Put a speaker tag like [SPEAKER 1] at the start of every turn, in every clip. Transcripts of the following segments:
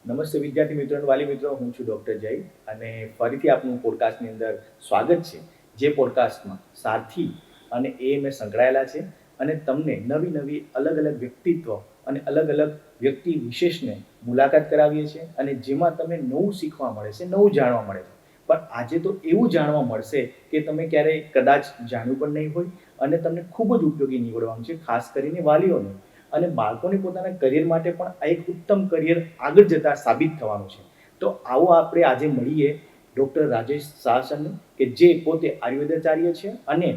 [SPEAKER 1] નમસ્તે વિદ્યાર્થી મિત્રો અને વાલી મિત્રો, હું છું ડૉક્ટર જય અને ફરીથી આપનું પોડકાસ્ટની અંદર સ્વાગત છે. જે પોડકાસ્ટમાં સારથી અને એએમએ સંકળાયેલા છે અને તમને નવી નવી અલગ અલગ વ્યક્તિત્વ અને અલગ અલગ વ્યક્તિ વિશેષને મુલાકાત કરાવીએ છીએ અને જેમાં તમને નવું શીખવા મળે છે, નવું જાણવા મળે છે. પણ આજે તો એવું જાણવા મળશે કે તમે ક્યારેય કદાચ જાણ્યું પણ નહીં હોય અને તમને ખૂબ જ ઉપયોગી નીવડવાનું છે, ખાસ કરીને વાલીઓને અને બાળકોને પોતાના કરિયર માટે પણ આ એક ઉત્તમ કરિયર આગળ જતાં સાબિત થવાનું છે. તો આવો આપણે આજે મળીએ ડૉક્ટર રાજેશ શાહ સરને, કે જે પોતે આયુર્વેદાચાર્ય છે અને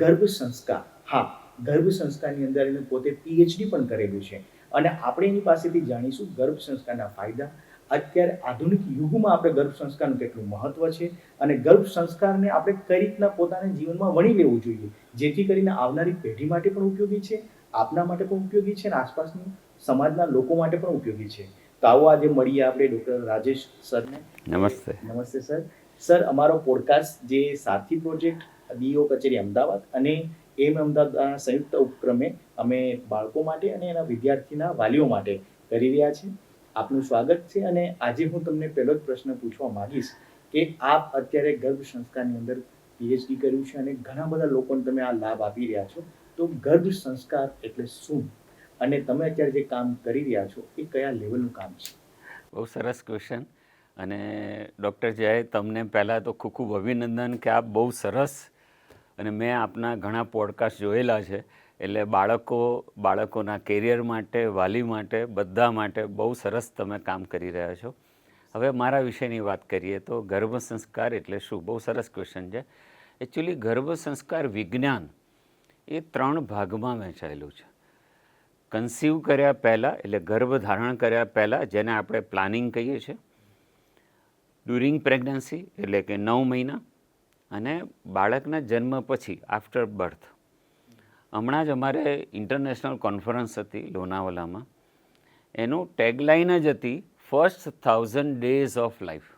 [SPEAKER 1] ગર્ભ સંસ્કાર, હા, ગર્ભ સંસ્કારની અંદર એને પોતે પીએચડી પણ કરેલું છે અને આપણે એની પાસેથી જાણીશું ગર્ભ સંસ્કારના ફાયદા, અત્યારે આધુનિક યુગમાં આપણે ગર્ભ સંસ્કારનું કેટલું મહત્વ છે અને ગર્ભ સંસ્કારને આપણે કઈ રીતના પોતાના જીવનમાં વણી લેવું જોઈએ, જેથી કરીને આવનારી પેઢી માટે પણ ઉપયોગી છે, આપના માટે પણ ઉપયોગી છે અને આસપાસની સમાજના લોકો માટે પણ ઉપયોગી છે. તો આવો આજે મળીએ આપણે ડૉક્ટર રાજેશ સરને.
[SPEAKER 2] નમસ્તે.
[SPEAKER 1] નમસ્તે સર. સર, અમારો પોડકાસ્ટ જે સારથી પ્રોજેક્ટ, ડીઓ કચેરી અમદાવાદ અને એમ અમદાવાદના સંયુક્ત ઉપક્રમે અમે બાળકો માટે અને એના વિદ્યાર્થીના વાલીઓ માટે કરી રહ્યા છીએ. આપનું સ્વાગત છે અને આજે હું તમને પહેલો જ પ્રશ્ન પૂછવા માંગીશ કે આપ અત્યારે ગર્ભ સંસ્કારની અંદર પીએચડી કર્યું છે અને ઘણા બધા લોકોને તમે આ લાભ આપી રહ્યા છો. તો ગર્ભ સંસ્કાર એટલે શું અને તમે અત્યારે જે કામ કરી રહ્યા છો એ કયા લેવલનું કામ છે?
[SPEAKER 2] બહુ સરસ ક્વેશ્ચન. અને ડૉક્ટર જય, તમને પહેલાં તો ખૂબ ખૂબ અભિનંદન કે આપ બહુ સરસ, અને મેં આપના ઘણા પોડકાસ્ટ જોયેલા છે, એટલે બાળકોના કેરિયર માટે, વાલી માટે, બધા માટે બહુ સરસ તમે કામ કરી રહ્યા છો. હવે મારા વિષયની વાત કરીએ તો ગર્ભ સંસ્કાર એટલે શું? બહુ સરસ ક્વેશ્ચન છે. એકચ્યુઅલી ગર્ભ સંસ્કાર વિજ્ઞાન એ 3 ભાગમાં વહેંચાયેલું છે. કન્સીવ કર્યા પહેલાં, એટલે ગર્ભ ધારણ કર્યા પહેલાં, જેને આપણે પ્લાનિંગ કહીએ છીએ, ડ્યુરિંગ પ્રેગ્નન્સી એટલે કે 9 મહિના, અને બાળકના જન્મ પછી આફ્ટર બર્થ. હમણાં જ અમારે ઇન્ટરનેશનલ કોન્ફરન્સ હતી લોનાવાલામાં, એનું ટેગલાઇન જ હતી first 1000 days of life.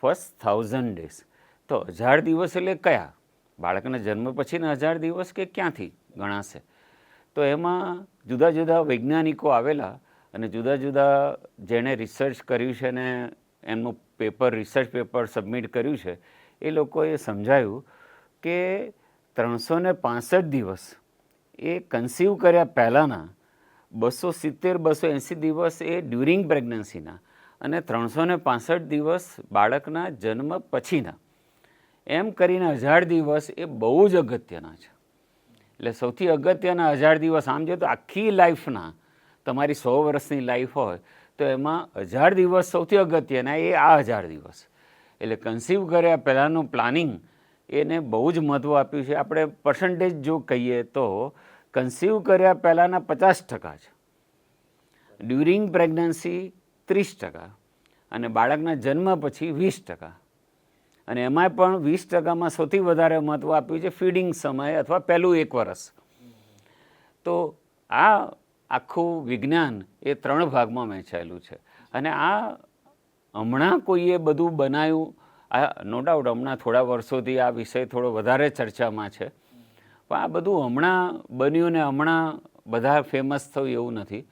[SPEAKER 2] First 1000 days. તો 1000 દિવસ એટલે કયા? બાળકના જન્મ પછીના 1000 દિવસ કે ક્યાંથી ગણાશે? તો એમાં જુદા જુદા વૈજ્ઞાનિકો આવેલા અને જુદા જુદા જેણે રિસર્ચ કર્યું છે ને એમનું રિસર્ચ પેપર સબમિટ કર્યું છે, એ લોકોએ સમજાયું કે 365 દિવસ એ કન્સીવ કર્યા પહેલાંના, 270-280 દિવસ એ ડ્યુરિંગ પ્રેગ્નન્સીના, અને 365 દિવસ બાળકના જન્મ પછીના, એમ કરીને 1000 દિવસ એ બહુ જ અગત્યના છે. એટલે સૌથી અગત્યના 1000 દિવસ. આમ જોઈએ તો આખી લાઈફના, તમારી 100 વર્ષની લાઈફ હોય તો એમાં 1000 દિવસ સૌથી અગત્યના, એ આ 1000 દિવસ. એટલે કન્સીવ કર્યા પહેલાંનું પ્લાનિંગ એને બહુ જ મહત્ત્વ આપ્યું છે. આપણે પર્સન્ટેજ જો કહીએ તો કન્સીવ કર્યા પહેલાંના 50% છે, ડ્યુરિંગ પ્રેગ્નન્સી 30%, અને બાળકના જન્મ પછી 20%. અને એમાં પણ 20%માં સૌથી વધારે મહત્ત્વ આપ્યું છે ફીડિંગ સમય અથવા પહેલું 1 વર્ષ. તો આ આખું વિજ્ઞાન એ 3 ભાગમાં વહેંચાયેલું છે. અને આ હમણાં કોઈએ બધું બનાવ્યું, નો ડાઉટ હમણાં થોડા વર્ષોથી આ વિષય થોડો વધારે ચર્ચામાં છે, પણ આ બધું હમણાં બન્યું ને હમણાં બધા ફેમસ થયું એવું નથી.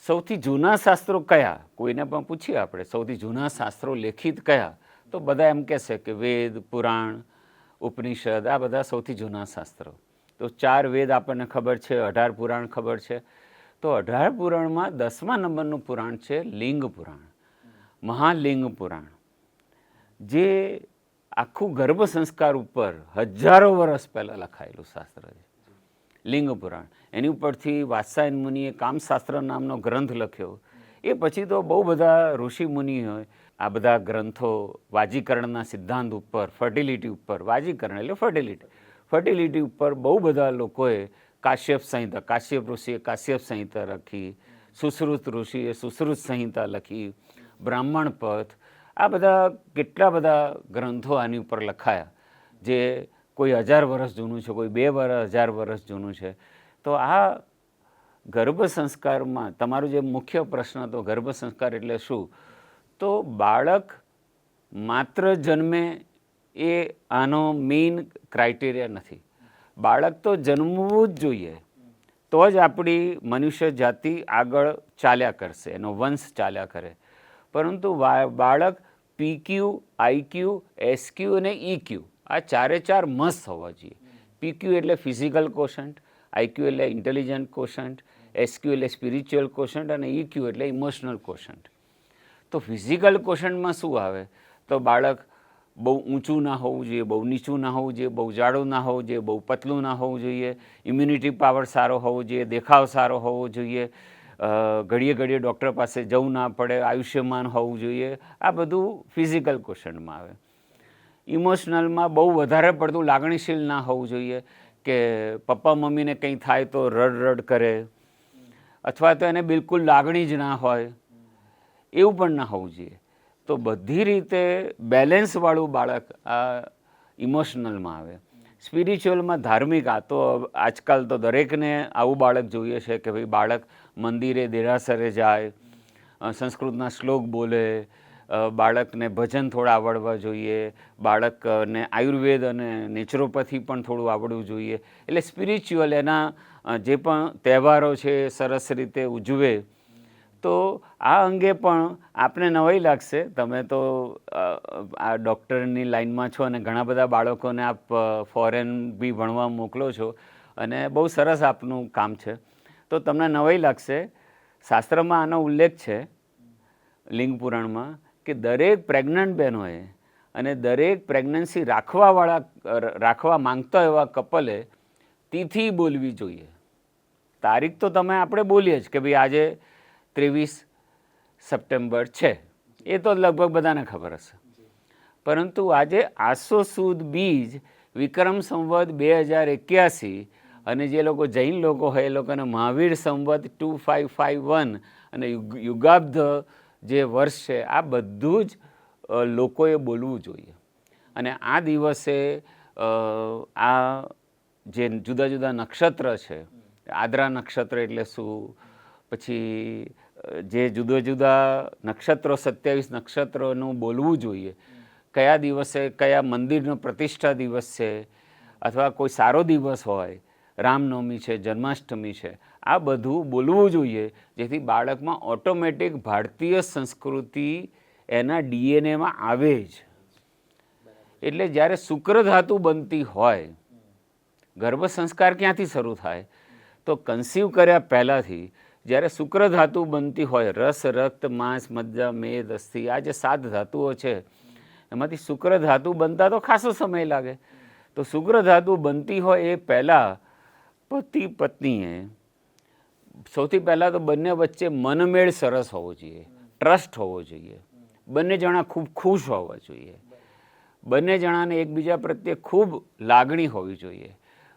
[SPEAKER 2] સૌથી જૂના શાસ્ત્રો કયા? કોઈને પણ પૂછીએ આપણે, સૌથી જૂના શાસ્ત્રો લેખિત કયા? તો બધા એમ કહેશે કે વેદ, પુરાણ, ઉપનિષદ, આ બધા સૌથી જૂના શાસ્ત્રો. તો 4 વેદ આપણને ખબર છે, 18 પુરાણ ખબર છે. તો 18 પુરાણમાં 10મા નંબરનું પુરાણ છે લિંગ પુરાણ, મહાલિંગ પુરાણ, જે આખું ગર્ભ સંસ્કાર ઉપર હજારો વર્ષ પહેલાં લખાયેલું શાસ્ત્ર છે, લિંગ પુરાણ. એની ઉપરથી વાત્સાયન મુનિએ કામશાસ્ત્ર નામનો ગ્રંથ લખ્યો. એ પછી તો બહુ બધા ઋષિ મુનિઓએ આ બધા ગ્રંથો વાજીકરણના સિદ્ધાંત ઉપર, ફર્ટિલિટી ઉપર, વાજીકરણ એટલે ફર્ટિલિટી ઉપર બહુ બધા લોકોએ કાશ્યપ સંહિતા, કાશ્યપ ઋષિએ કાશ્યપ સંહિતા લખી, સુશ્રુત ઋષિએ સુશ્રુત સંહિતા લખી, બ્રાહ્મણ પથ, આ બધા કેટલા બધા ગ્રંથો આની ઉપર લખાયા, જે કોઈ 1000 વર્ષ જૂનું છે, કોઈ 1000 વર્ષ જૂનું છે. તો આ ગર્ભ સંસ્કારમાં તમારો જે મુખ્ય પ્રશ્ન હતો, ગર્ભ સંસ્કાર એટલે શું? તો બાળક માત્ર જન્મે એ આનો મેઇન ક્રાઇટેરિયા નથી. બાળક તો જન્મવું જ જોઈએ, તો જ આપણી મનુષ્ય જાતિ આગળ ચાલ્યા કરશે, એનો વંશ ચાલ્યા કરે. પરંતુ બાળક PQ, IQ, SQ અને EQ આ ચારે ચાર મસ્ત હોવા જોઈએ. PQ એટલે ફિઝિકલ કોશન્ટ, IQ એટલે ઇન્ટેલિજન્ટ કોશન્ટ, SQ એટલે સ્પિરિચ્યુઅલ કોશન્ટ અને EQ એટલે ઇમોશનલ કોશન્ટ. તો ફિઝિકલ કોશન્ટમાં શું આવે? તો બાળક બહુ ઊંચું ના હોવું જોઈએ, બહુ નીચું ના હોવું જોઈએ, બહુ જાડું ના હોવું જોઈએ, બહુ પતલું ના હોવું જોઈએ, ઇમ્યુનિટી પાવર સારો હોવો જોઈએ, દેખાવ સારો હોવો જોઈએ, ઘડીએ ઘડીએ ડૉક્ટર પાસે જવું ના પડે, આયુષ્યમાન હોવું જોઈએ. આ બધું ફિઝિકલ ક્વેશ્ચનમાં આવે. ઇમોશનલમાં બહુ વધારે પડતું લાગણીશીલ ના હોવું જોઈએ કે પપ્પા મમ્મીને કંઈ થાય તો રડ કરે, અથવા તો એને બિલકુલ લાગણી જ ના હોય, એવું પણ ના હોવું જોઈએ. તો બધી રીતે બેલેન્સવાળું બાળક આ ઇમોશનલમાં આવે. સ્પિરિચ્યુઅલમાં ધાર્મિક, આ તો આજકાલ તો દરેકને આવું બાળક જોઈએ છે કે ભાઈ બાળક મંદિરે દેરાસરે જાય, સંસ્કૃતના શ્લોક બોલે, બાળકને ભજન થોડા આવડવા જોઈએ, બાળકને આયુર્વેદ અને નેચરોપેથી પણ થોડું આવડવું જોઈએ. એટલે સ્પિરિચ્યુઅલ એના જે પણ તહેવારો છે એ સરસ રીતે ઉજવે. તો આ અંગે પણ આપને નવાઈ લાગશે, તમે તો આ ડૉક્ટરની લાઈનમાં છો અને ઘણા બધા બાળકોને આપ ફોરેન બી ભણવા મોકલો છો અને બહુ સરસ આપનું કામ છે. તો તમને નવાઈ લાગશે, શાસ્ત્રમાં આનો ઉલ્લેખ છે લિંગ પુરાણમાં કે દરેક પ્રેગ્નન્ટ બહેનોએ અને દરેક પ્રેગ્નન્સી રાખવા માંગતા એવા કપલે તિથિ બોલવી જોઈએ. તારીખ તો આપણે બોલીએ જ કે ભાઈ આજે 23 સપ્ટેમ્બર છે, એ તો લગભગ બધાને ખબર હશે. પરંતુ આજે આસો સુદ બીજ વિક્રમ સંવત 2081 અને જે લોકો જૈન લોકો હોય એ લોકોને મહાવીર સંવત 2551 અને યુગાબ્દ જે વર્ષ છે, આ બધું જ લોકોએ બોલવું જોઈએ. અને આ દિવસે આ જે જુદા જુદા નક્ષત્ર છે, આદ્રા નક્ષત્ર એટલે શું, પછી જે જુદા જુદા નક્ષત્રો 27 નક્ષત્રોનું બોલવું જોઈએ, કયા દિવસે કયા મંદિરનો પ્રતિષ્ઠા દિવસ છે, અથવા કોઈ સારો દિવસ હોય, રામનવમી છે, જન્માષ્ટમી છે, આ બધું બોલવું જોઈએ, જેથી બાળકમાં ઓટોમેટિક ભારતીય સંસ્કૃતિ એના DNAમાં આવે જ. એટલે જ્યારે શુક્ર ધાતુ બનતી હોય, ગર્ભ સંસ્કાર ક્યાંથી શરૂ થાય? તો કન્સીવ કર્યા પહેલાંથી જ્યારે શુક્ર ધાતુ બનતી હોય, રસ, રક્ત, માંસ, મજ્જા, મેદ, અસ્થિ, આ જે 7 ધાતુઓ છે એમાંથી શુક્ર ધાતુ બનતા તો ખાસો સમય લાગે. તો શુક્ર ધાતુ બનતી હોય એ પહેલાં પતિ પત્નીએ સૌથી પહેલાં તો બંને વચ્ચે મનમેળ સરસ હોવો જોઈએ, ટ્રસ્ટ હોવો જોઈએ, બંને જણા ખૂબ ખુશ હોવા જોઈએ, બંને જણાને એકબીજા પ્રત્યે ખૂબ લાગણી હોવી જોઈએ,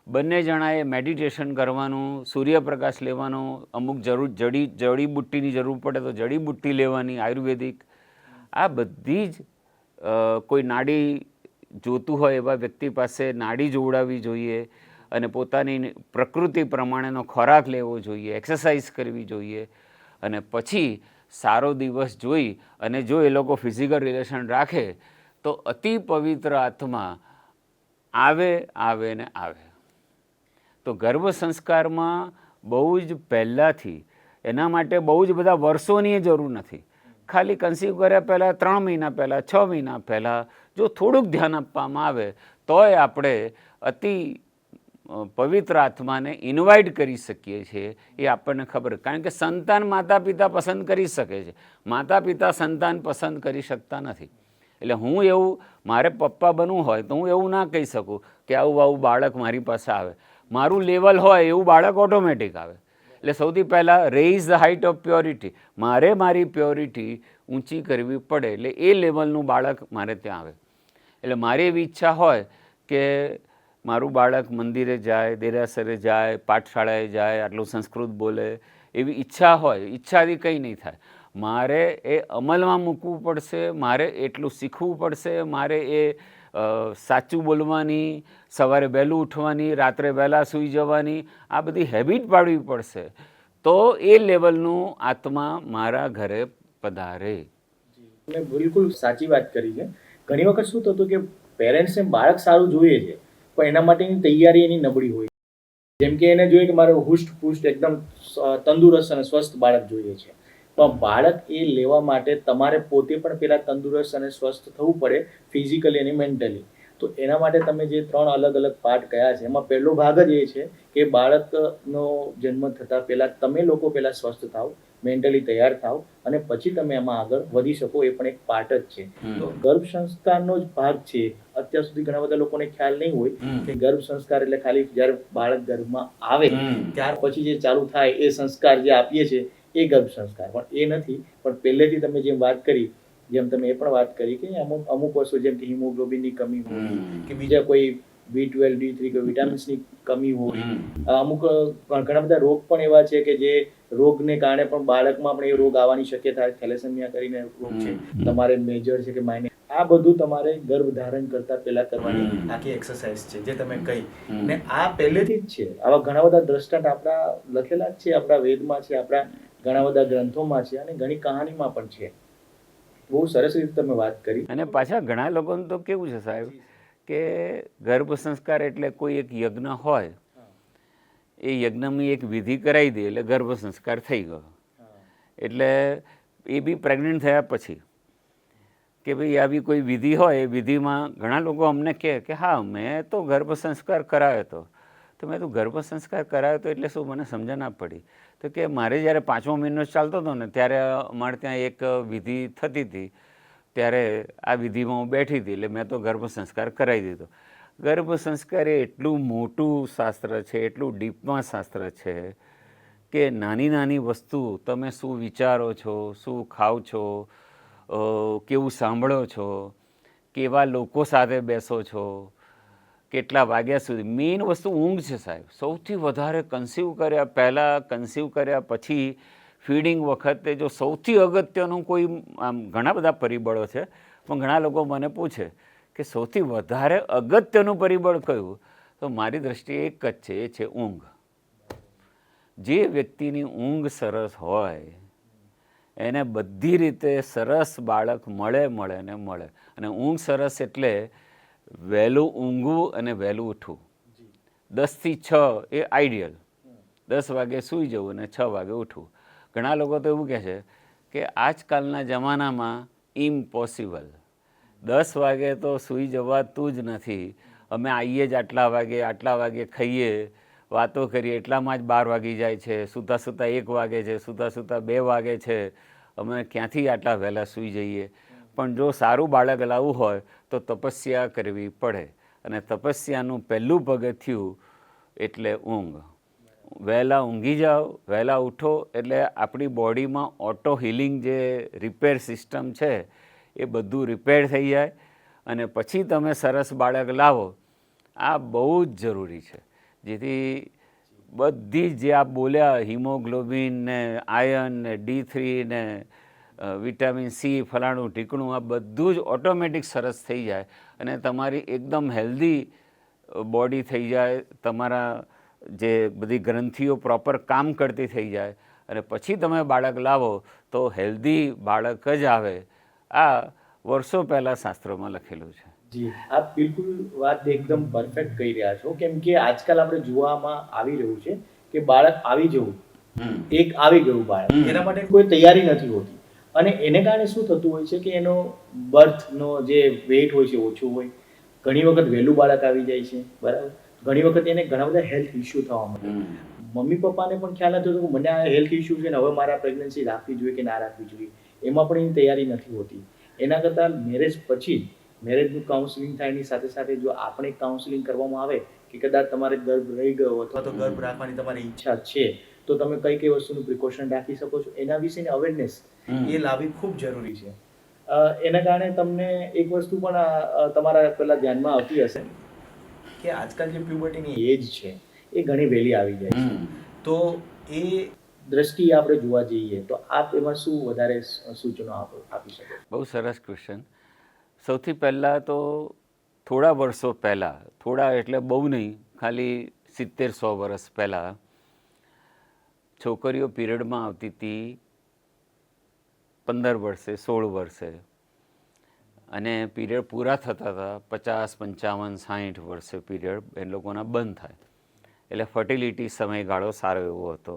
[SPEAKER 2] બંને જણાએ મેડિટેશન કરવાનું, સૂર્યપ્રકાશ લેવાનો, અમુક જડીબુટ્ટીની જરૂર પડે તો જડીબુટ્ટી લેવાની આયુર્વેદિક. આ બધી જ કોઈ નાડી જોતું હોય એવા વ્યક્તિ પાસે નાડી જોડાવી જોઈએ અને પોતાની પ્રકૃતિ પ્રમાણેનો ખોરાક લેવો જોઈએ, એક્સરસાઇઝ કરવી જોઈએ. અને પછી સારો દિવસ જોઈ અને જો એ લોકો ફિઝિકલ રિલેશન રાખે તો અતિ પવિત્ર આત્મા આવે ને આવે. તો ગર્ભ સંસ્કારમાં બહુ જ પહેલાંથી એના માટે બહુ જ બધા વર્ષોની જરૂર નથી. ખાલી કન્સીવ કર્યા પહેલાં 3 મહિના પહેલાં, 6 મહિના પહેલાં જો થોડુંક ધ્યાન આપવામાં આવે તોય આપણે અતિ પવિત્ર આત્માને ઇન્વાઇટ કરી શકીએ છીએ. એ આપણને ખબર, કારણ કે સંતાન માતા પિતા પસંદ કરી શકે છે, માતા પિતા સંતાન પસંદ કરી શકતા નથી. એટલે હું એવું, મારે પપ્પા બનવું હોય તો હું એવું ના કહી શકું કે આવું બાળક મારી પાસે આવે. મારું લેવલ હોય એવું બાળક ઓટોમેટિક આવે. એટલે સૌથી પહેલાં raise the height of purity, મારે મારી પ્યોરિટી ઊંચી કરવી પડે, એટલે એ લેવલનું બાળક મારે ત્યાં આવે. એટલે મારી એવી ઈચ્છા હોય કે મારું બાળક મંદિરે જાય, દેરાસરે જાય, પાઠશાળાએ જાય, આટલું સંસ્કૃત બોલે, એવી ઈચ્છા હોય. ઈચ્છાથી કંઈ નહીં થાય. મારે એ અમલમાં મૂકવું પડશે, મારે એટલું શીખવું પડશે, મારે એ સાચું બોલવાની, સવારે વહેલું ઉઠવાની, રાત્રે વહેલા સૂઈ જવાની, આ બધી હેબિટ પાડવી પડશે. તો એ લેવલનું આત્મા મારા ઘરે પધારે.
[SPEAKER 1] તમે બિલકુલ સાચી વાત કરી છે. ઘણી વખત શું થતું કે પેરેન્ટ્સને બાળક સારું જોઈએ છે પણ એના માટેની તૈયારી એની નબળી હોય. જેમ કે એને જોઈએ કે મારે હુષ્ટ પુષ્ટ એકદમ તંદુરસ્ત અને સ્વસ્થ બાળક જોઈએ છે, પણ બાળક એ લેવા માટે તમારે પોતે પણ પેલા તંદુરસ્ત અને સ્વસ્થ થવું પડે, ફિઝિકલી અને મેન્ટલી. તો એના માટે તમે જે 3 અલગ અલગ પાર્ટ કયા છે, એમાં પહેલો ભાગ જ એ છે કે બાળકનો જન્મ થતાં પહેલા તમે લોકો પહેલા સ્વસ્થ થાવ, મેન્ટલી તૈયાર થાવ, અને પછી તમે એમાં આગળ વધી શકો. એ પણ એક પાર્ટ જ છે. તો ગર્ભ સંસ્કારનો જ ભાગ છે. અત્યાર સુધી ઘણા બધા લોકોને ખ્યાલ નહીં હોય કે ગર્ભ સંસ્કાર એટલે ખાલી જ્યારે બાળક ગર્ભમાં આવે ત્યાર પછી જે ચાલુ થાય એ સંસ્કાર જે આપીએ છીએ એ ગર્ભ સંસ્કાર, પણ એ નથી. પણ પહેલેથી તમે જેમ વાત કરી, જેમ તમે એ પણ વાત કરી કે અમુક વસ્તુ જેમ કે હિમોગ્લોબિનની કમી હોય કે બીજા કોઈ B12 D3 કે વિટામિન્સની કમી હોય, અમુક ઘણા બધા રોગ પણ એવા છે કે જે રોગને કારણે પણ બાળકમાં પણ એ રોગ આવવાની શક્યતા, થેલેસેમિયા કરીને રોગ છે, તમારે મેજર છે કે માઇનર, આ બધું તમારે ગર્ભ ધારણ કરતા પહેલા કરવાની આખી એક્સરસાઇઝ છે જે તમે કહી. ને આ પહેલેથી જ છે. આવા ઘણા બધા દ્રષ્ટાંત આપણા લખેલા જ છે, આપણા વેદમાં છે, આપણા ઘણા બધા ગ્રંથોમાં છે, અને ઘણી કહાનીમાં પણ છે. બહુ સરસ રીતે તમે વાત કરી.
[SPEAKER 2] અને પાછા ઘણા લોકોને તો કેવું છે સાહેબ કે ગર્ભ સંસ્કાર એટલે કોઈ એક યજ્ઞ હોય, એ યજ્ઞની એક વિધિ કરાવી દે એટલે ગર્ભ સંસ્કાર થઈ ગયો. એટલે એ બી પ્રેગ્નન્ટ થયા પછી કે ભાઈ આવી કોઈ વિધિ હોય, એ વિધિમાં ઘણા લોકો અમને કહે કે હા મેં તો ગર્ભ સંસ્કાર કરાવ્યો હતો. તો મેં તો ગર્ભ સંસ્કાર કરાવ્યો હતો એટલે શું, મને સમજ ના પડી. તો કે મારે જ્યારે 5મો મહિનો ચાલતો હતો ને ત્યારે અમારે ત્યાં એક વિધિ થતી હતી, ત્યારે આ વિધિમાં હું બેઠી હતી એટલે મેં તો ગર્ભ સંસ્કાર કરાવી દીધો. ગર્ભ સંસ્કાર એ એટલું મોટું શાસ્ત્ર છે, એટલું ડીપમાં શાસ્ત્ર છે કે નાની નાની વસ્તુ તમે શું વિચારો છો, શું ખાઓ છો, કેવું સાંભળો છો, કેવા લોકો સાથે બેસો છો, કેટલા વાગ્યા સુધી, મેઇન વસ્તુ ઊંઘ છે સાહેબ. સૌથી વધારે કન્સીવ કર્યા પહેલાં, કન્સીવ કર્યા પછી, ફીડિંગ વખતે જો સૌથી અગત્યનું કોઈ, આમ ઘણા બધા પરિબળો છે પણ ઘણા લોકો મને પૂછે કે સૌથી વધારે અગત્યનું પરિબળ કયું, તો મારી દ્રષ્ટિએ એક જ છે, એ છે ઊંઘ. જે વ્યક્તિની ઊંઘ સરસ હોય એને બધી રીતે સરસ બાળક મળે ને મળે. અને ઊંઘ સરસ એટલે વહેલું ઊંઘવું અને વહેલું ઉઠવું. 10 થી 6 એ આઈડિયલ. 10 વાગે સૂઈ જવું અને 6 વાગે ઉઠવું. ઘણા લોકો તો એવું કહે છે કે આજકાલના જમાનામાં ઇમ્પોસિબલ, 10 વાગે તો સૂઈ જવાતું જ નથી. અમે આવીએ જ આટલા વાગે ખાઈએ, વાતો કરીએ, એટલામાં જ 12 વાગી જાય છે, સૂતા 1 વાગે છે, સૂતા 2 વાગે છે. અમે ક્યાંથી આટલા વહેલા સૂઈ જઈએ. પણ જો સારું બાળક લાવવું હોય તો તપસ્યા કરવી પડે, અને તપસ્યાનું પહેલું પગથિયું એટલે ઊંઘ. વહેલા ઊંઘી જાઓ, વહેલા ઉઠો એટલે આપણી બોડીમાં ઓટો હિલિંગ જે રિપેર સિસ્ટમ છે એ બધું રિપેર થઈ જાય, અને પછી તમે સરસ બાળક લાવો. આ બહુ જ જરૂરી છે. જેથી બધી જે આપ બોલ્યા, હિમોગ્લોબિન ને આયર્ન ને D3 ને વિટામિન C, ફલાણું ઢીકણું, આ બધું જ ઓટોમેટિક સરસ થઈ જાય અને તમારી એકદમ હેલ્ધી બોડી થઈ જાય. તમારા જે બધી ગ્રંથિઓ પ્રોપર કામ કરતી થઈ જાય, અને પછી તમે બાળક લાવો તો હેલ્ધી બાળક જ આવે. આ વર્ષો પહેલાં શાસ્ત્રોમાં લખેલું છે.
[SPEAKER 1] જી, આપ બિલકુલ વાત એકદમ પરફેક્ટ કહી રહ્યા છો. કેમ કે આજકાલ આપણે જોવામાં આવી રહ્યું છે કે બાળક આવી જવું, એક આવી ગયું બાળક, એના માટે કોઈ તૈયારી નથી હોતી. અને એને કારણે શું થતું હોય છે કે એનો બર્થનો જે વેઇટ હોય છે ઓછો હોય, ઘણી વખત વહેલું બાળક આવી જાય છે, બરાબર. ઘણી વખત એને ઘણા બધા હેલ્થ ઇસ્યુ થવા માંડે. મમ્મી પપ્પાને પણ ખ્યાલ નથી હોતો કે મને આ હેલ્થ ઇસ્યુ છે ને હવે મારા પ્રેગ્નન્સી રાખવી જોઈએ કે ના રાખવી જોઈએ. એમાં પણ એની તૈયારી નથી હોતી. એના કરતાં મેરેજ પછી, મેરેજનું કાઉન્સેલિંગ થાય એની સાથે સાથે જો આપણે કાઉન્સેલિંગ કરવામાં આવે કે કદાચ તમારે ગર્ભ રહી ગયો અથવા તો ગર્ભ રાખવાની તમારી ઈચ્છા છે, તો તમે કઈ કઈ વસ્તુનું પ્રિકોશન રાખી શકો છો, એના વિશેની અવેરનેસ એ લાવવી ખૂબ જરૂરી છે. એના કારણે તમને એક વસ્તુ પણ તમારા પેલા ધ્યાનમાં આવતી હશે કે આજકાલ જે પ્યુબર્ટીની એજ છે એ ઘણી વહેલી આવી જાય છે. તો એ દ્રષ્ટિએ આપણે જોવા જઈએ તો આપ એમાં શું વધારે સૂચનો આપી શકો?
[SPEAKER 2] બહુ સરસ ક્વેશ્ચન. સૌથી પહેલાં તો થોડા વર્ષો પહેલાં, થોડા એટલે બહુ નહીં, ખાલી 70-100 વર્ષ પહેલાં છોકરીઓ પીરિયડમાં આવતી હતી 15 વર્ષે, 16 વર્ષે, અને પીરિયડ પૂરા થતા હતા 50, 55, 60 વર્ષે પીરિયડ એ લોકોના બંધ થાય. એટલે ફર્ટિલિટી સમયગાળો સારો એવો હતો.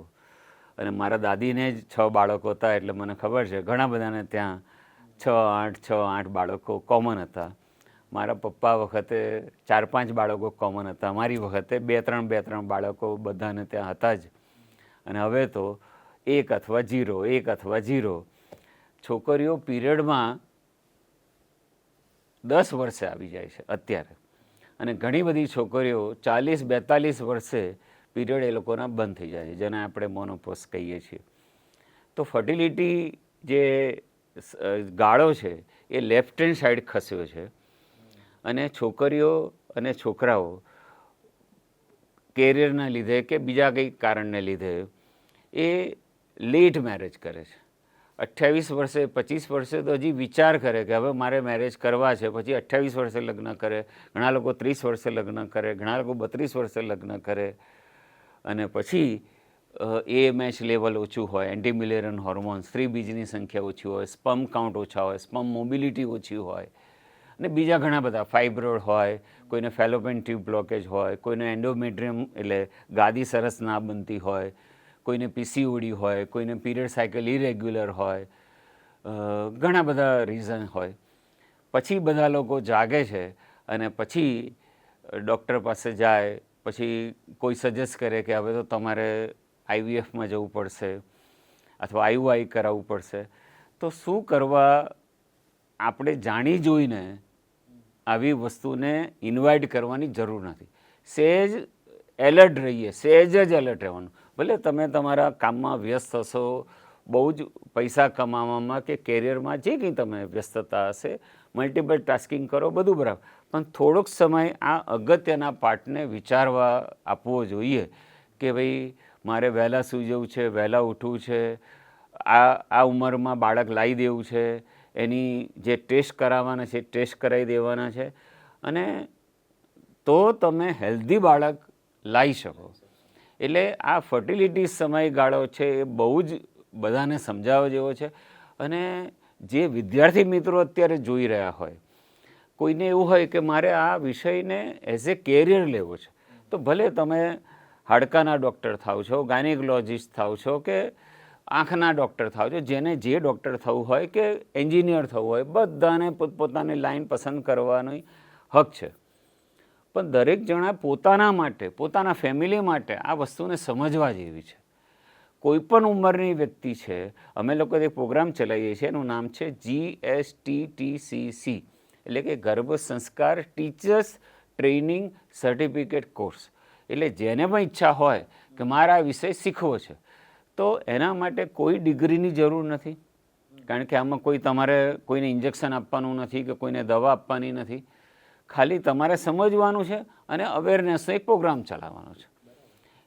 [SPEAKER 2] અને મારા દાદીને જ 6 બાળકો હતા, એટલે મને ખબર છે ઘણા બધાને ત્યાં 6-8 બાળકો કોમન હતા. મારા પપ્પા વખતે 4-5 બાળકો કોમન હતા. મારી વખતે 2-3 બાળકો બધાને ત્યાં હતા જ. અને હવે તો 1 અથવા 0. છોકરીઓ પીરિયડમાં 10 વર્ષે આવી જાય છે અત્યારે, અને ઘણી બધી છોકરીઓ 40-42 વર્ષે પીરિયડ એ લોકોના બંધ થઈ જાય છે, જેને આપણે મોનોપોઝ કહીએ છીએ. તો ફર્ટિલિટી જે ગાળો છે એ લેફ્ટ હેન્ડ સાઈડ ખસ્યો છે, અને છોકરીઓ અને છોકરાઓ કેરિયરના લીધે કે બીજા કંઈક કારણને લીધે એ લેટ મેરેજ કરે છે. 28 વર્ષે 25 વર્ષે તો હજી વિચાર કરે કે હવે મારે મેરેજ કરવા છે, પછી 28 વર્ષે લગ્ન કરે, ઘણા લોકો 30 વર્ષે લગ્ન કરે, ઘણા લોકો 32 વર્ષે લગ્ન કરે, અને પછી AMH લેવલ ઓછું હોય, એન્ટી મિલેરિયન હોર્મોન, સ્ત્રી બીજની સંખ્યા ઓછી હોય, સ્પર્મ કાઉન્ટ ઓછા હોય, સ્પર્મ મોબિલિટી ઓછી હોય, અને બીજા ઘણા બધા ફાઇબ્રોઇડ હોય, કોઈને ફેલોપિયન ટ્યુબ બ્લોકેજ હોય, કોઈને એન્ડોમેટ્રિયમ એટલે ગાદી સરસ ના બનતી હોય, કોઈને PCOD હોય, કોઈને પીરિયડ સાયકલ ઇરેગ્યુલર હોય, ઘણા બધા રીઝન હોય. પછી બધા લોકો જાગે છે અને પછી ડૉક્ટર પાસે જાય, પછી કોઈ સજેસ્ટ કરે કે હવે તો તમારે IVFમાં જવું પડશે અથવા IUI કરાવવું પડશે. તો શું કરવા, આપણે જાણી જોઈને આવી વસ્તુને ઇન્વાઇટ કરવાની જરૂર નથી. સહેજ એલર્ટ રહીએ, સહેજ જ એલર્ટ રહેવાનું. ભલે તમે તમારા કામમાં વ્યસ્ત હશો, બહુ જ પૈસા કમાવામાં કે કેરિયરમાં જે કંઈ તમે વ્યસ્તતા હશે, મલ્ટિપલ ટાસ્કિંગ કરો, બધું બરાબર, પણ થોડોક સમય આ અગત્યના પાર્ટને વિચારવા આપવો જોઈએ કે ભાઈ મારે વહેલા સૂઈ જવું છે, વહેલા ઉઠવું છે, આ ઉંમરમાં બાળક લાવી દેવું છે, એની જે ટેસ્ટ કરાવવાના છે ટેસ્ટ કરાવી દેવાના છે, અને તો તમે હેલ્ધી બાળક લાવી શકો. એટલે આ ફર્ટિલિટી સમયગાળો છે એ બહુ જ બધાને સમજાવવા જેવો છે. અને જે વિદ્યાર્થી મિત્રો અત્યારે જોઈ રહ્યા હોય, કોઈને એવું હોય કે મારે આ વિષયને એઝ એ કેરિયર લેવો છે, તો ભલે તમે હાડકાના ડૉક્ટર થાવ છો, ગાયનેકોલોજિસ્ટ થાવ છો, કે આંખના ડૉક્ટર થાવ છો, જેને જે ડૉક્ટર થવું હોય કે એન્જિનિયર થવું હોય, બધાને પોતપોતાની લાઈન પસંદ કરવાનો હક છે. પણ દરેક જણા પોતાના માટે, પોતાના ફેમિલી માટે આ વસ્તુને સમજવા જેવી છે. કોઈ પણ ઉંમરની વ્યક્તિ છે, અમે લોકો એક પ્રોગ્રામ ચલાવીએ છીએ, એનું નામ છે GSTTCC, એટલે કે ગર્ભ સંસ્કાર ટીચર્સ ટ્રેનિંગ સર્ટિફિકેટ કોર્સ. એટલે જેને પણ ઈચ્છા હોય કે મારે આ વિષય શીખવો છે, તો એના માટે કોઈ ડિગ્રીની જરૂર નથી, કારણ કે આમાં કોઈ તમારે કોઈને ઇન્જેક્શન આપવાનું નથી કે કોઈને દવા આપવાની નથી. ખાલી તમારે સમજવાનું છે અને અવેરનેસનો એક પ્રોગ્રામ ચલાવવાનો છે.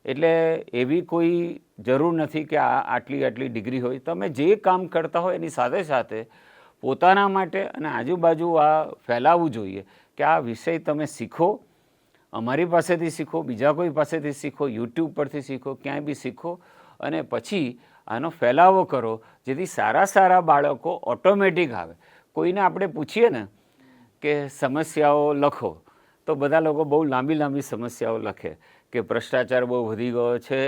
[SPEAKER 2] એટલે એવી કોઈ જરૂર નથી કે આટલી ડિગ્રી હોય. તમે જે કામ કરતા હોય એની સાથે સાથે પોતાના માટે અને આજુબાજુ આ ફેલાવવું જોઈએ કે આ વિષય તમે શીખો, અમારી પાસેથી શીખો, બીજા કોઈ પાસેથી શીખો, યુટ્યુબ પરથી શીખો, ક્યાંય બી શીખો, અને પછી આનો ફેલાવો કરો, જેથી સારા બાળકો ઓટોમેટિક આવે. કોઈને આપણે પૂછીએ ને કે સમસ્યાઓ લખો, તો બધા લોકો બહુ લાંબી સમસ્યાઓ લખે કે ભ્રષ્ટાચાર બહુ વધી ગયો છે,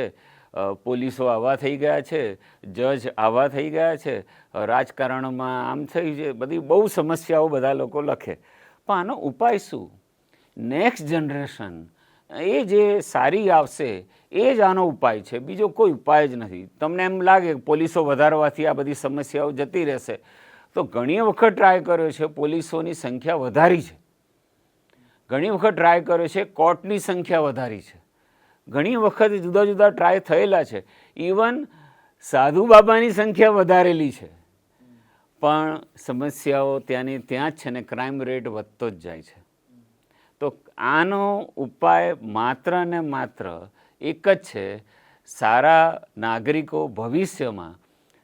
[SPEAKER 2] પોલીસો આવા થઈ ગયા છે, જજ આવા થઈ ગયા છે, રાજકારણમાં આમ થઈ છે, બધી બહુ સમસ્યાઓ બધા લોકો લખે. પણ આનો ઉપાય શું? નેક્સ્ટ જનરેશન એ જે સારી આવશે એ જ આનો ઉપાય છે, બીજો કોઈ ઉપાય જ નથી. તમને એમ લાગે કે પોલીસો વધારવાથી આ બધી સમસ્યાઓ જતી રહેશે, તો ઘણી વખત ટ્રાય કર્યો છે પોલીસોની સંખ્યા વધારી છે, ઘણી વખત ટ્રાય કર્યો છે કોર્ટની સંખ્યા વધારી છે, ઘણી વખત જુદા ટ્રાય થયેલા છે, ઇવન સાધુ બાબાની સંખ્યા વધારેલી છે, પણ સમસ્યાઓ ત્યાંની ત્યાં જ છે ને ક્રાઇમ રેટ વધતો જ જાય છે. તો આનો ઉપાય માત્ર ને માત્ર એક જ છે, સારા નાગરિકો ભવિષ્યમાં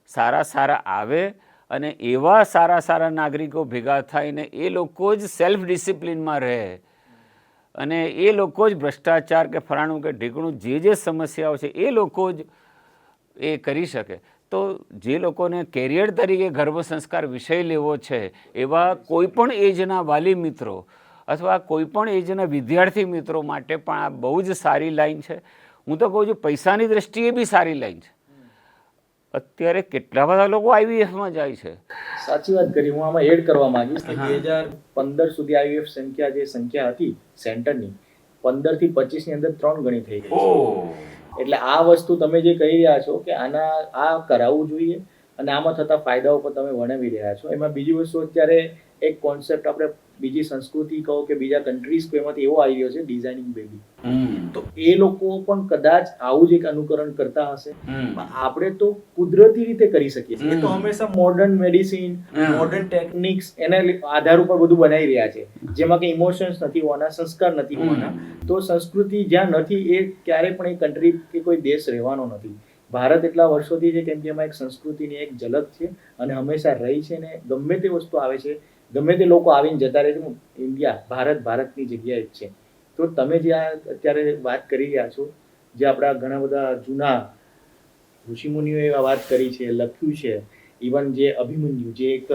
[SPEAKER 2] સારા આવે અને એવા સારા નાગરિકો ભેગા થઈને એ લોકો જ સેલ્ફ ડિસિપ્લિનમાં રહે અને એ લોકો જ ભ્રષ્ટાચાર કે ફલાણું કે ઢીકણું જે સમસ્યાઓ છે એ લોકો જ એ કરી શકે. તો જે લોકોને કેરિયર તરીકે ગર્ભ સંસ્કાર વિષય લેવો છે, એવા કોઈ પણ એજના વાલી મિત્રો અથવા કોઈ પણ એજના વિદ્યાર્થી મિત્રો માટે પણ આ બહુ જ સારી લાઈન છે. હું તો કહું છું પૈસાની દ્રષ્ટિએ બી સારી લાઈન છે. અત્યારે કેટલા બધા લોકો આઈવીએફમાં જાય છે.
[SPEAKER 1] સાચી વાત કરી. હું આમાં એડ કરવા માંગીશ કે 2015 સુધી આઈવીએફ સંખ્યા હતી સેન્ટરની, 15 થી 25 ની અંદર 3 ગણી થઈ ગઈ છે. એટલે આ વસ્તુ તમે જે કહી રહ્યા છો કે આ કરાવવું જોઈએ અને આમાં થતા ફાયદાઓ પર તમે વર્ણવી રહ્યા છો. એમાં બીજી વસ્તુ અત્યારે એક કોન્સેપ્ટ આપણે બીજી સંસ્કૃતિ કહો કે બીજા કન્ટ્રીઝ કહો એમાંથી એવો આવી રહ્યો છે ડિઝાઇનિંગ બેબી. તો એ લોકો પણ કદાચ આવું જ એક અનુકરણ કરતા હશે. આપણે તો કુદરતી રીતે કરી શકીએ છીએ. એ તો હંમેશા મોડર્ન મેડિસિન, મોડર્ન ટેકનિક્સ એના આધાર ઉપર બધું બનાવી રહ્યા છે, જેમાં કે ઇમોશન્સ નથી હોવાના, સંસ્કાર નથી હોવાના. તો સંસ્કૃતિ જ્યાં નથી એ ક્યારે પણ એ કન્ટ્રી કે કોઈ દેશ રહેવાનો નથી. ભારત એટલા વર્ષોથી છે કેમ કે એમાં એક સંસ્કૃતિની એક ઝલક છે અને હંમેશા રહી છે. ને ગમે તે વસ્તુ આવે છે, ગમે તે લોકો આવીને જતા રહે છે, ઇન્ડિયા ભારતની જગ્યાએ જ છે. તો તમે જે અત્યારે વાત કરી રહ્યા છો, જે આપણા ઘણા બધા જૂના ઋષિમુનિઓએ વાત કરી છે, લખ્યું છે, ઇવન જે અભિમન્યુ જે એક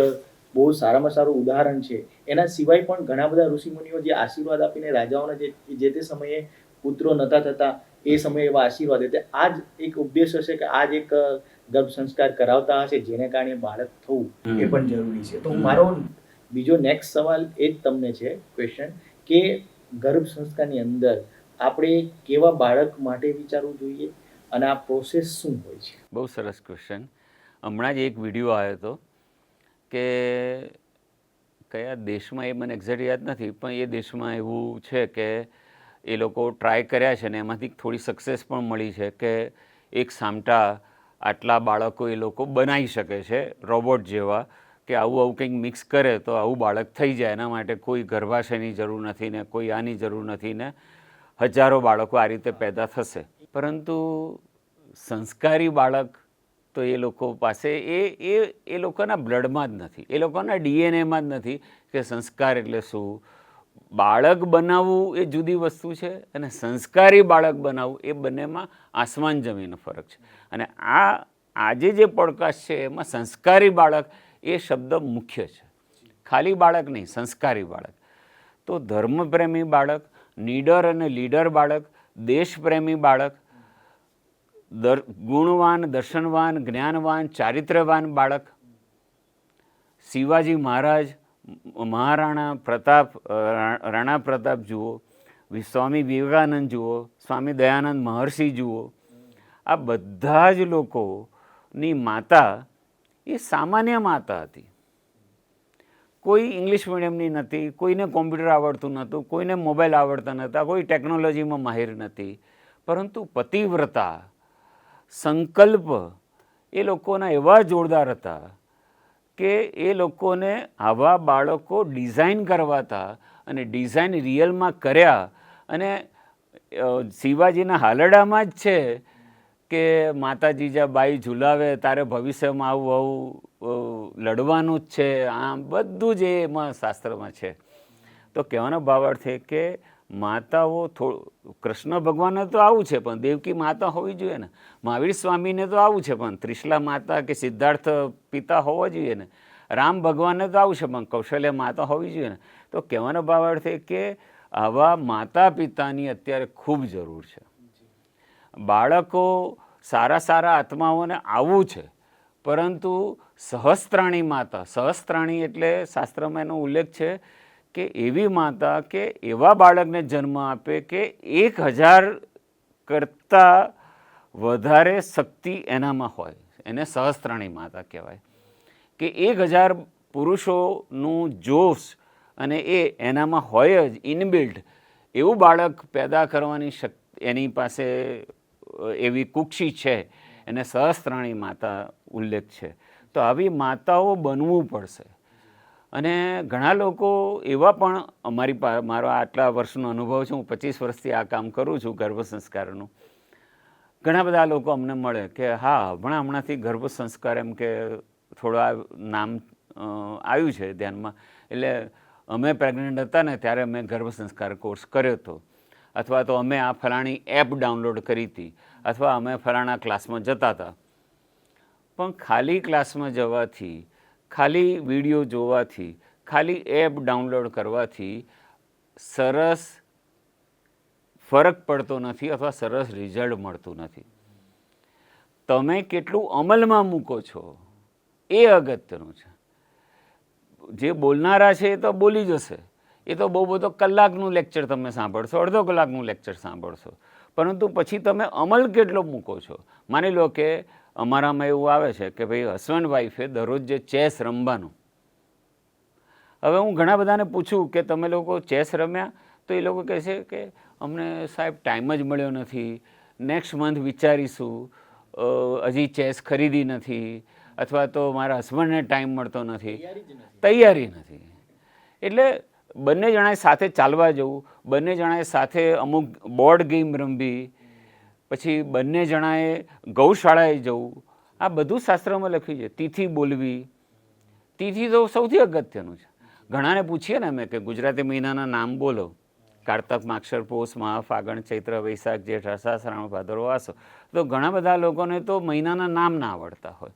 [SPEAKER 1] બહુ સારામાં સારું ઉદાહરણ છે, એના સિવાય પણ ઘણા બધા ઋષિમુનિઓ જે આશીર્વાદ આપીને રાજાઓને જે તે સમયે પુત્રો નતા થતા એ સમયે એવા આશીર્વાદ એટલે આ જ એક ઉદ્દેશ હશે કે આ જ એક ગર્ભ સંસ્કાર કરાવતા હશે જેને કારણે બાળક થવું એ પણ જરૂરી છે. તો મારો બીજો નેક્સ્ટ સવાલ એ જ તમને છે ક્વેશ્ચન કે ગર્ભ સંસ્કારની અંદર આપણે કેવા બાળક માટે વિચારવું જોઈએ અને આ પ્રોસેસ શું હોય છે?
[SPEAKER 2] બહુ સરસ ક્વેશ્ચન. હમણાં જ એક વિડીયો આવ્યો હતો કે કયા દેશમાં એ મને એક્ઝેક્ટ યાદ નથી, પણ એ દેશમાં એવું છે કે એ લોકો ટ્રાય કર્યા છે ને એમાંથી થોડી સક્સેસ પણ મળી છે કે એક સામટા આટલા બાળકો એ લોકો બનાવી શકે છે રોબોટ જેવા, કે આવું કંઈક મિક્સ કરે તો આવું બાળક થઈ જાય. એના માટે કોઈ ગર્ભાશયની જરૂર નથી ને કોઈ આની જરૂર નથી ને હજારો બાળકો આ રીતે પેદા થશે. પરંતુ સંસ્કારી બાળક તો એ લોકો પાસે એ લોકોના બ્લડમાં જ નથી, એ લોકોના ડીએનએમાં જ નથી કે સંસ્કાર એટલે શું. બાળક બનાવવું એ જુદી વસ્તુ છે અને સંસ્કારી બાળક બનાવવું એ બંનેમાં આસમાન જમીનનો ફરક છે. અને આજે જે પોડકાસ્ટ છે એમાં સંસ્કારી બાળક એ શબ્દ મુખ્ય છે, ખાલી બાળક નહીં, સંસ્કારી બાળક. તો ધર્મપ્રેમી બાળક, નીડર અને લીડર બાળક, દેશપ્રેમી બાળક, ગુણવાન, દર્શનવાન, જ્ઞાનવાન, ચારિત્ર્યવાન બાળક. શિવાજી મહારાજ, મહારાણા પ્રતાપ, રાણા પ્રતાપ જુઓ, સ્વામી વિવેકાનંદ જુઓ, સ્વામી દયાનંદ મહર્ષિ જુઓ, આ બધા જ લોકોની માતા એ સામાન્ય માતા હતી. કોઈ ઇંગ્લિશ મીડિયમની નથી, કોઈને કોમ્પ્યુટર આવડતું નહોતું, કોઈને મોબાઈલ આવડતા નહોતા, કોઈ ટેકનોલોજીમાં માહિર નથી, પરંતુ પતિવ્રતા, સંકલ્પ એ લોકોના એવા જોરદાર હતા કે એ લોકોને આવા બાળકો ડિઝાઇન કરવાતા અને ડિઝાઇન રિયલમાં કર્યા. અને શિવાજીના હાલડામાં જ છે કે માતા જીજાબાઈ ઝુલાવે તારે ભવિષ્યમાં આવું લડવાનું જ છે. આમ બધું જ એમાં શાસ્ત્રમાં છે. તો કહેવાનો ભાવાર્થ છે કે માતાઓ કૃષ્ણ ભગવાનને તો આવું છે પણ દેવકી માતા હોવી જોઈએ ને, મહાવીર સ્વામીને તો આવું છે પણ ત્રિશલા માતા કે સિદ્ધાર્થ પિતા હોવા જોઈએ ને, રામ ભગવાનને તો આવું છે પણ કૌશલ્ય માતા હોવી જોઈએ ને. તો કહેવાનો ભાવાર્થ છે કે આવા માતા પિતાની અત્યારે ખૂબ જરૂર છે. બાળકો સારા આત્માઓને આવવું છે, પરંતુ સહસ્ત્રાણી માતા, સહસ્ત્રાણી એટલે શાસ્ત્રમાં એનો ઉલ્લેખ છે કે એવી માતા કે એવા બાળકને જન્મ આપે કે 1000 કરતાં વધારે શક્તિ એનામાં હોય, એને સહસ્ત્રાણી માતા કહેવાય. કે 1000 પુરુષોનું જોશ અને એનામાં હોય જ ઇનબિલ્ટ એવું બાળક પેદા કરવાની શક્તિ એની પાસે એવી કુક્ષી છે, એને સહસ્ત્રાણી માતા ઉલ્લેખ છે. તો આવી માતાઓ બનવું પડશે. અને ઘણા લોકો એવા પણ મારો આટલા વર્ષનો અનુભવ છે, હું 25 વર્ષથી આ કામ કરું છું ગર્ભ સંસ્કારનું. ઘણા બધા લોકો અમને મળે કે હા હમણાંથી ગર્ભ સંસ્કાર એમ કે થોડા નામ આવ્યું છે ધ્યાનમાં, એટલે અમે પ્રેગ્નન્ટ હતા ને ત્યારે અમે ગર્ભ સંસ્કાર કોર્સ કર્યો હતો, અથવા તો અમે આ ફલાણી એપ ડાઉનલોડ કરી હતી, અથવા અમે ફલાણા ક્લાસમાં જતા હતા. પણ ખાલી ક્લાસમાં જવાથી, ખાલી વિડીયો જોવાથી, ખાલી એપ ડાઉનલોડ કરવાથી સરસ ફરક પડતો નથી અથવા સરસ રિઝલ્ટ મળતું નથી. તમે કેટલું અમલમાં મૂકો છો એ અગત્યનું છે. જે બોલનારા છે એ તો બોલી જશે, એ તો બહુ બધો કલાકનું લેક્ચર તમે સાંભળશો, અડધો કલાકનું લેક્ચર સાંભળશો, પરંતુ પછી તમે અમલ કેટલો મૂકો છો. માની લો કે અમારામાં એવું આવે છે કે ભાઈ હસબન્ડ વાઈફે દરરોજ જે ચેસ રમવાનું. હવે હું ઘણા બધાને પૂછું કે તમે લોકો ચેસ રમ્યા, તો એ લોકો કહે છે કે અમને સાહેબ ટાઈમ જ મળ્યો નથી, નેક્સ્ટ મંથ વિચારીશું, હજી ચેસ ખરીદી નથી, અથવા તો મારા હસબન્ડને ટાઈમ મળતો નથી, તૈયારી નથી. એટલે બંને જણાએ સાથે ચાલવા જવું, બંને જણાએ સાથે અમુક બોર્ડ ગેમ રમવી, પછી બંને જણાએ ગૌશાળાએ જવું, આ બધું શાસ્ત્રમાં લખ્યું છે. તિથિ બોલવી, તિથિ તો સૌથી અગત્યનું છે. ઘણાને પૂછીએ ને અમે કે ગુજરાતી મહિનાના નામ બોલો, કારતક, માક્ષર, પોષ, મહા, ફાગણ, ચૈત્ર, વૈશાખ, જેઠ, અષાઢ, શ્રાવણ, ભાદરવો, આસો. તો ઘણા બધા લોકોને તો મહિનાના નામ ના આવડતા હોય.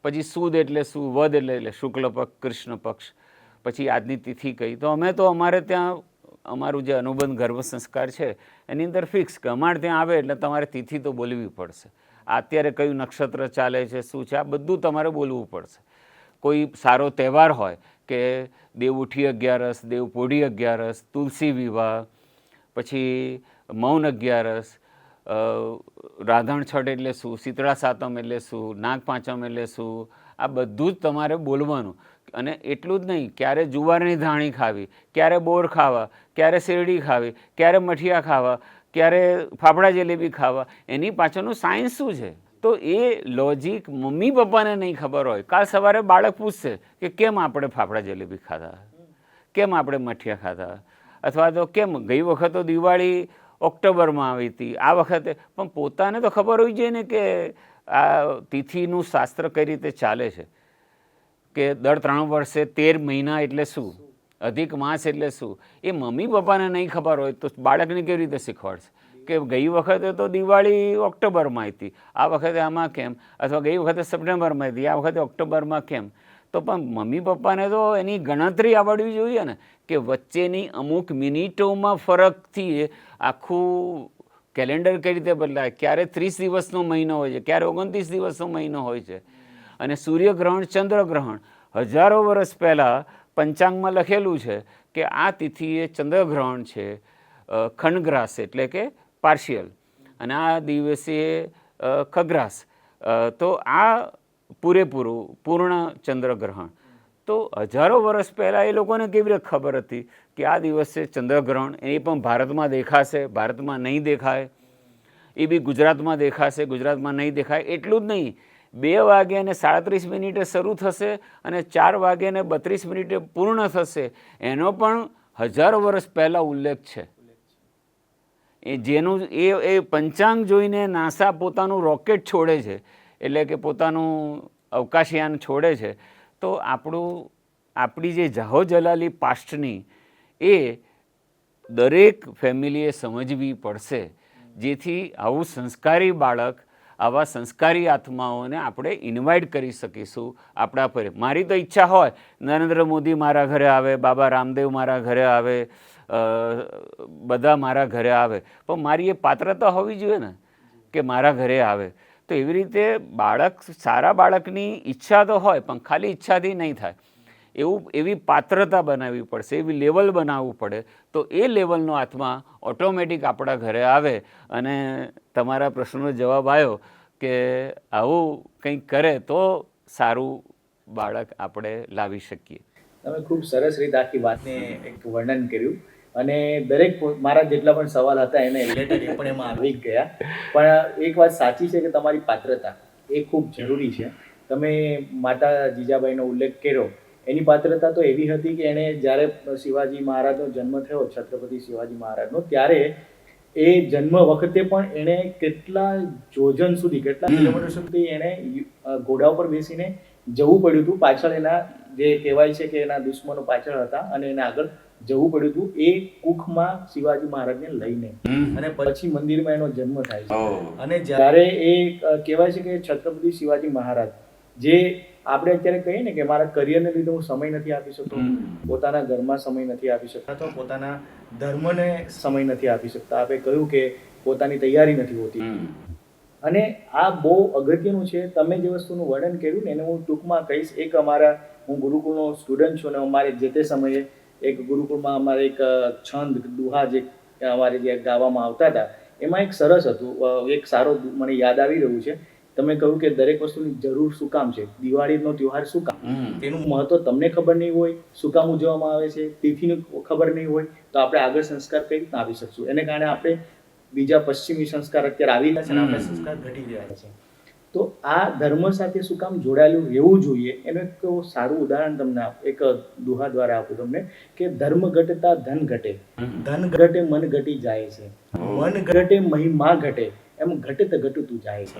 [SPEAKER 2] પછી સુદ એટલે શું, વદ એટલે શુક્લ પક્ષ, કૃષ્ણ પક્ષ, પછી આજની તિથિ કઈ. તો અમે તો અમારે ત્યાં અમારું જે અનુબંધ ગર્ભ સંસ્કાર છે એની અંદર ફિક્સ કે અમારે ત્યાં આવે એટલે તમારે તિથિ તો બોલવી પડશે. અત્યારે કયું નક્ષત્ર ચાલે છે, શું છે, આ બધું તમારે બોલવું પડશે. કોઈ સારો તહેવાર હોય કે દેવઉઠી અગિયારસ, દેવપોઢી અગિયારસ, તુલસી વિવાહ, પછી મૌન અગિયારસ, રાધણ છઠ એટલે શું, શીતળા સાતમ એટલે શું, નાગ પાંચમ એટલે શું, આ બધું જ તમારે બોલવાનું. અને એટલું જ નહીં, ક્યારે જુવારની ધાણી ખાવી, ક્યારે બોર ખાવા, ક્યારે શેરડી ખાવી, ક્યારે મઠિયા ખાવા, ક્યારે ફાફડા જલેબી ખાવા, એની પાછળનું સાયન્સ શું છે. તો એ લોજિક મમ્મી પપ્પાને નહીં ખબર હોય. કાલ સવારે બાળક પૂછશે કે કેમ આપણે ફાફડા જલેબી ખાધા, કેમ આપણે મઠિયા ખાધા, અથવા તો કેમ ગઈ વખત તો દિવાળી ઓક્ટોબરમાં આવી હતી, આ વખતે. પણ પોતાને તો ખબર હોવી જોઈએ ને કે આ તિથિનું શાસ્ત્ર કઈ રીતે ચાલે છે, કે દર 3 વર્ષે 13 મહિના એટલે શું, અધિક માસ એટલે શું. એ મમ્મી પપ્પાને નહીં ખબર હોય તો બાળકને કેવી રીતે શીખવાડશે કે ગઈ વખતે તો દિવાળી ઓક્ટોબરમાં હતી, આ વખતે આમાં કેમ, અથવા ગઈ વખતે સપ્ટેમ્બરમાં હતી, આ વખતે ઓક્ટોબરમાં કેમ. તો પણ મમ્મી પપ્પાને તો એની ગણતરી આવડવી જોઈએ ને, કે વચ્ચેની અમુક મિનિટોમાં ફરકથી આખું કેલેન્ડર કઈ રીતે બદલાય. ક્યારે 30 દિવસનો મહિનો હોય છે, ક્યારે 29 દિવસનો મહિનો હોય છે. અને સૂર્યગ્રહણ, ચંદ્રગ્રહણ હજારો વર્ષ પહેલાં પંચાંગમાં લખેલું છે કે આ તિથિએ ચંદ્રગ્રહણ છે, ખંડગ્રાસ એટલે કે પાર્શિયલ, અને આ દિવસે ખગ્રાસ. તો આ પૂરેપૂરું પૂર્ણ ચંદ્રગ્રહણ. તો હજારો વર્ષ પહેલાં એ લોકોને કેવી રીતે ખબર હતી કે આ દિવસે ચંદ્રગ્રહણ, એ પણ ભારતમાં દેખાશે, ભારતમાં નહીં દેખાય, એ બી ગુજરાતમાં દેખાશે, ગુજરાતમાં નહીં દેખાય. એટલું જ નહીં, 2 વાગ્યાને 37 શરૂ થશે અને 4 વાગ્યાને 32 પૂર્ણ થશે, એનો પણ હજારો વર્ષ પહેલાં ઉલ્લેખ છે. એ જેનું એ પંચાંગ જોઈને નાસા પોતાનું રોકેટ છોડે છે, એટલે કે પોતાનું અવકાશયાન છોડે છે. તો આપણી જે જાહો જલાલી પાસ્ટની એ દરેક ફેમિલીએ સમજવી પડશે, જેથી આવું સંસ્કારી બાળક, આવા સંસ્કારી આત્માઓને આપણે ઇન્વાઇટ કરી શકીશું આપણા પર. મારી તો ઈચ્છા હોય નરેન્દ્ર મોદી મારા ઘરે આવે, બાબા રામદેવ મારા ઘરે આવે, બધા મારા ઘરે આવે, પણ મારી એ પાત્રતા હોવી જોઈએ ને કે મારા ઘરે આવે. તો એવી રીતે બાળક, સારા બાળકની ઈચ્છા તો હોય પણ ખાલી ઈચ્છાથી નહીં થાય, એવી પાત્રતા બનાવવી પડશે, એવી લેવલ બનાવવું પડે. તો એ લેવલનો આત્મા ઓટોમેટિક આપણા ઘરે આવે. અને તમારા પ્રશ્નનો જવાબ આવ્યો કે આવું કંઈક કરે તો સારું બાળક આપણે લાવી શકીએ.
[SPEAKER 1] તમે ખૂબ સરસ રીતે આખી વાતને એક વર્ણન કર્યું, અને દરેક મારા જેટલા પણ સવાલ હતા એને રિલેટેડ એ પણ એમાં આવી ગયા. પણ એક વાત સાચી છે કે તમારી પાત્રતા એ ખૂબ જરૂરી છે. તમે માતા જીજાબાઈનો ઉલ્લેખ કર્યો, એની પાત્રતા તો એવી હતી કે એણે જ્યારે શિવાજી મહારાજનો જન્મ થયો, છત્રપતિ શિવાજી મહારાજનો, ત્યારે એ જન્મ વખતે પણ એણે કેટલા જોજન સુધી, કેટલા કિલોમીટર સુધી એણે ઘોડા ઉપર બેસીને જવું પડ્યું હતું. પાછળ એના જે કહેવાય છે કે એના દુશ્મનો પાછળ હતા અને એને આગળ જવું પડ્યું હતું એ કુખમાં શિવાજી મહારાજને લઈને. અને પછી મંદિરમાં એનો જન્મ થાય છે. અને જ્યારે એ કહેવાય છે કે છત્રપતિ શિવાજી મહારાજ જે આપણે અત્યારે કહીએ ને કે મારા કરિયરને લીધે હું સમય નથી આપી શકતો, પોતાના ઘરમાં સમય નથી આપી શકતા, અથવા પોતાના ધર્મને સમય નથી આપી શકતા. આપણે કહ્યું કે પોતાની તૈયારી નથી હોતી. અને આ બહુ અગત્યનું છે. તમે જે વસ્તુનું વર્ણન કર્યું ને એને હું ટૂંકમાં કહીશ. એક હું ગુરુકુળનો સ્ટુડન્ટ છું, અને અમારે જે તે સમયે એક ગુરુકુળમાં અમારે એક છંદ દુહા જે અમારે જે ગાવામાં આવતા હતા, એમાં એક સરસ હતું, એક સારો મને યાદ આવી રહ્યું છે. તમે કહ્યું કે દરેક વસ્તુની જરૂર શું કામ છે, દિવાળીનો તહેવાર શું કામ, તેનું મહત્વ તમને ખબર નહીં હોય, શું કામ ઉજવવામાં આવે છે, તિથિની ખબર નહીં હોય, તો આપણે આગળ સંસ્કાર કઈ રીતના આપી શકશું. એને કારણે આપણે બીજા પશ્ચિમી સંસ્કાર અત્યારે આવી રહ્યા છે અને આપણે સંસ્કાર ઘટી રહ્યા છે. તો આ ધર્મ સાથે શું કામ જોડાયેલું રહેવું જોઈએ, એનું એક સારું ઉદાહરણ તમને એક દુહા દ્વારા આપું તમને, કે ધર્મ ઘટતા ધન ઘટે, ધન ઘટે મન ઘટી જાય છે, મન ઘટે મહિમા ઘટે, એમ ઘટત ઘટતું જાય છે.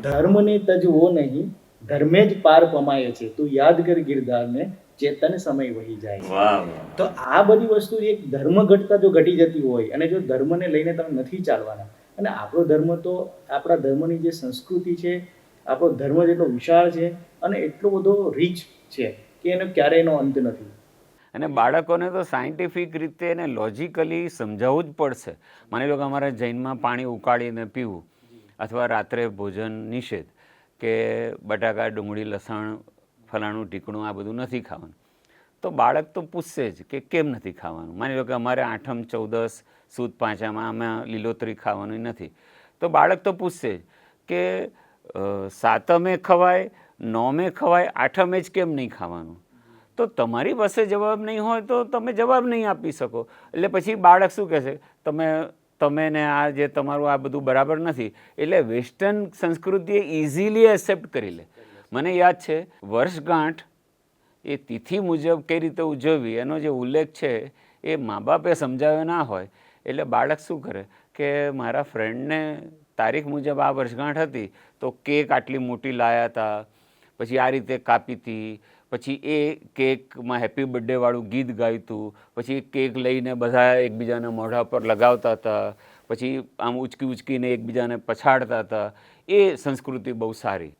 [SPEAKER 1] ધર્મને તજવો નહીં, ધર્મે જ પાર પમાય છે, તું યાદ કર ગિરધારને, ચેતન સમય વહી જાય છે. તો આ બધી વસ્તુ એક ધર્મ ઘટતા જો ઘટી જતી હોય, અને જો ધર્મને લઈને તમે નથી ચાલવાના, અને આપણો ધર્મ તો આપણા ધર્મની જે સંસ્કૃતિ છે, આપણો ધર્મ જેટલો વિશાળ છે અને એટલો બધો રીચ છે કે એનો ક્યારેય એનો અંત નથી.
[SPEAKER 2] અને બાળકોને તો સાયન્ટિફિક રીતે એને લોજિકલી સમજાવવું જ પડશે. માની લો કે અમારે જૈનમાં પાણી ઉકાળીને પીવું, અથવા રાત્રે ભોજન નિષેધ, કે બટાકા ડુંગળી લસણ ફલાણું ઢીકણું આ બધું નથી ખાવાનું, તો બાળક તો પૂછશે જ કે કેમ નથી ખાવાનું. માની લો કે અમારે આઠમ 14 સુદ પાંચામાં અમે લીલોતરી ખાવાનું નથી, તો બાળક તો પૂછશે જ કે સાતમે ખવાય, નોમે ખવાય, આઠમે જ કેમ નહીં ખાવાનું. તો તમારી પાસે જવાબ નહીં હોય તો તમે જવાબ નહીં આપી શકો. એટલે પછી બાળક શું કહેશે, તમે ને આ જે તમારું આ બધું બરાબર નથી. એટલે વેસ્ટર્ન સંસ્કૃતિએ ઇઝીલી એક્સેપ્ટ કરી લે. મને યાદ છે વર્ષગાંઠ એ તિથિ મુજબ કઈ રીતે ઉજવવી એનો જે ઉલ્લેખ છે એ મા બાપે સમજાવ્યો ના હોય, એટલે બાળક શું કરે કે મારા ફ્રેન્ડને તારીખ મુજબ આ વર્ષગાંઠ હતી તો કેક આટલી મોટી લાયા હતા, પછી આ રીતે કાપી હતી, પછી એ કેકમાં હેપી બર્થડે વાળું ગીત ગાયું હતું, પછી કેક લઈને બધા એકબીજાને મોઢા પર લગાવતા હતા, પછી આમ ઉચકીને એકબીજાને પછાડતા હતા. એ સંસ્કૃતિ બહુ સારી.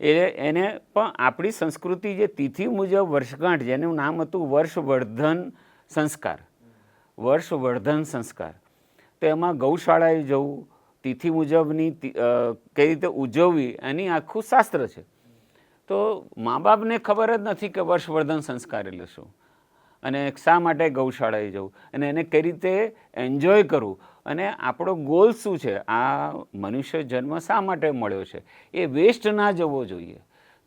[SPEAKER 2] એને પણ આપણી સંસ્કૃતિ જે તિથિ મુજબ વર્ષગાંઠ, જેનું નામ હતું વર્ષવર્ધન સંસ્કાર, વર્ષવર્ધન સંસ્કાર, તો એમાં ગૌશાળાએ જવું, તિથિ મુજબની કઈ રીતે ઉજવવી, એની આખું શાસ્ત્ર છે. તો મા બાપને ખબર જ નથી કે વર્ષવર્ધન સંસ્કાર એટલે શું, અને શા માટે ગૌશાળાએ જવું, અને એને કઈ રીતે એન્જોય કરવું, અને આપણો ગોલ શું છે, આ મનુષ્ય જન્મ શા માટે મળ્યો છે, એ વેસ્ટ ના જવો જોઈએ.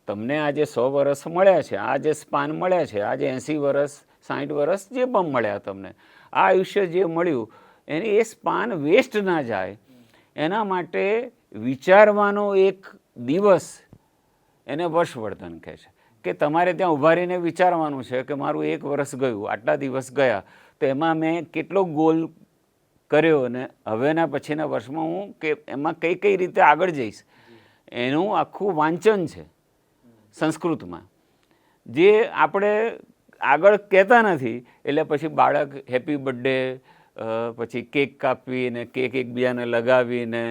[SPEAKER 2] તમને આજે 100 વર્ષ મળ્યા છે, આ જે સ્પાન મળ્યા છે, આજે 80 વર્ષ 60 વર્ષ જે પણ મળ્યા તમને, આ આયુષ્ય જે મળ્યું એને એ સ્પાન વેસ્ટ ના જાય, એના માટે વિચારવાનો એક દિવસ એને વર્ષવર્ધન કહે છે. કે તમારે ત્યાં ઊભા રહીને વિચારવાનું છે કે મારું 1 વર્ષ ગયું, આટલા દિવસ ગયા, તો એમાં મેં કેટલો ગોલ કર્યો, અને હવેના પછીના વર્ષમાં હું કે એમાં કઈ કઈ રીતે આગળ જઈશ, એનું આખું વાંચન છે સંસ્કૃતમાં, જે આપણે આગળ કહેતા નથી. એટલે પછી બાળક હેપી બર્થડે, પછી કેક કાપીને કેક એકબીજાને લગાવીને,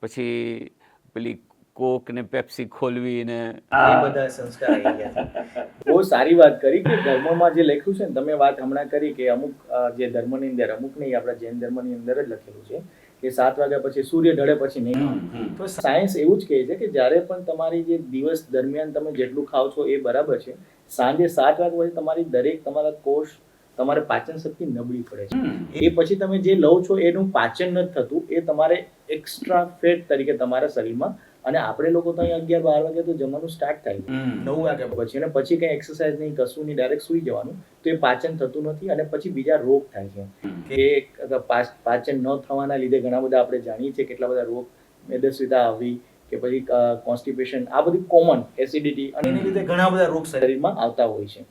[SPEAKER 2] પછી પેલી કોક ને પેપ્સી ખોલવીને
[SPEAKER 1] એ બધા સંસ્કાર આવી ગયા છે. બહુ સારી વાત કરી કે ધર્મમાં જે લખ્યું છે ને, તમે વાત હમણાં કરી કે અમુક જે ધર્મની અંદર, અમુક નહીં, આપણા જૈન ધર્મની અંદર જ લખેલું છે કે 7 વાગ્યા પછી સૂર્ય ઢળે પછી નહીં. તો સાયન્સ એવું જ કહે છે કે જ્યારે પણ તમારી જે દિવસ દરમિયાન તમે જેટલું ખાવ છો એ બરાબર છે, સાંજે 7 વાગ્યા પછી તમારી દરેક તમારા કોષ, તમારે પાચન શક્તિ નબળી પડે છે. એ પછી તમે જે લો છો એનું પાચન નથી થતું, એ તમારે એક્સ્ટ્રા ફેટ તરીકે તમારા શરીરમાં, અને આપણે લોકો તો અહીં 11-12 વાગે તો જમવાનું સ્ટાર્ટ થાય 9 વાગ્યા પછી, અને પછી કંઈ એક્સરસાઇઝ નહીં, કશું નહીં, ડાયરેક્ટ સૂઈ જવાનું, તો એ પાચન થતું નથી, અને પછી બીજા રોગ થાય છે કે પાચન ન થવાના લીધે ઘણા બધા આપણે જાણીએ છીએ કેટલા બધા રોગ, મેદસ્વીતા આવી, કે પછી કોન્સ્ટિપેશન, આ બધી કોમન એસિડિટી, અને એને લીધે ઘણા બધા રોગ શરીરમાં આવતા હોય છે.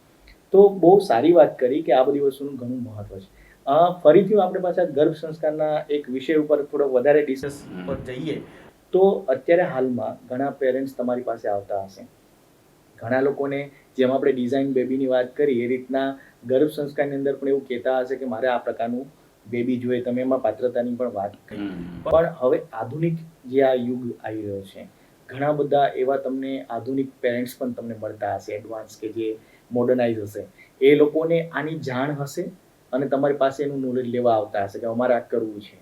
[SPEAKER 1] તો બહુ સારી વાત કરી કે આ બધી વસ્તુનું ઘણું મહત્વ છે. ફરીથી આપણે પાછા ગર્ભ સંસ્કારના એક વિષય ઉપર થોડો વધારે ડિસ્કસ પર જઈએ તો અત્યારે હાલમાં ઘણા પેરેન્ટ્સ તમારી પાસે આવતા હશે, ઘણા લોકોને જેમ આપણે ડિઝાઇન બેબીની વાત કરી એ રીતના ગર્ભ સંસ્કારની અંદર પણ એવું કહેતા હશે કે મારે આ પ્રકારનું બેબી જોઈએ, તમે એમાં પાત્રતાની પણ વાત કરી. પણ હવે આધુનિક જે આ યુગ આવી રહ્યો છે, ઘણા બધા એવા તમને આધુનિક પેરેન્ટ્સ પણ તમને મળતા હશે, એડવાન્સ કે જે મોડર્નાઇઝ હશે. એ લોકોને આની જાણ હશે અને તમારી પાસે એનું નોલેજ લેવા આવતા હશે કે અમારે આ કરવું છે.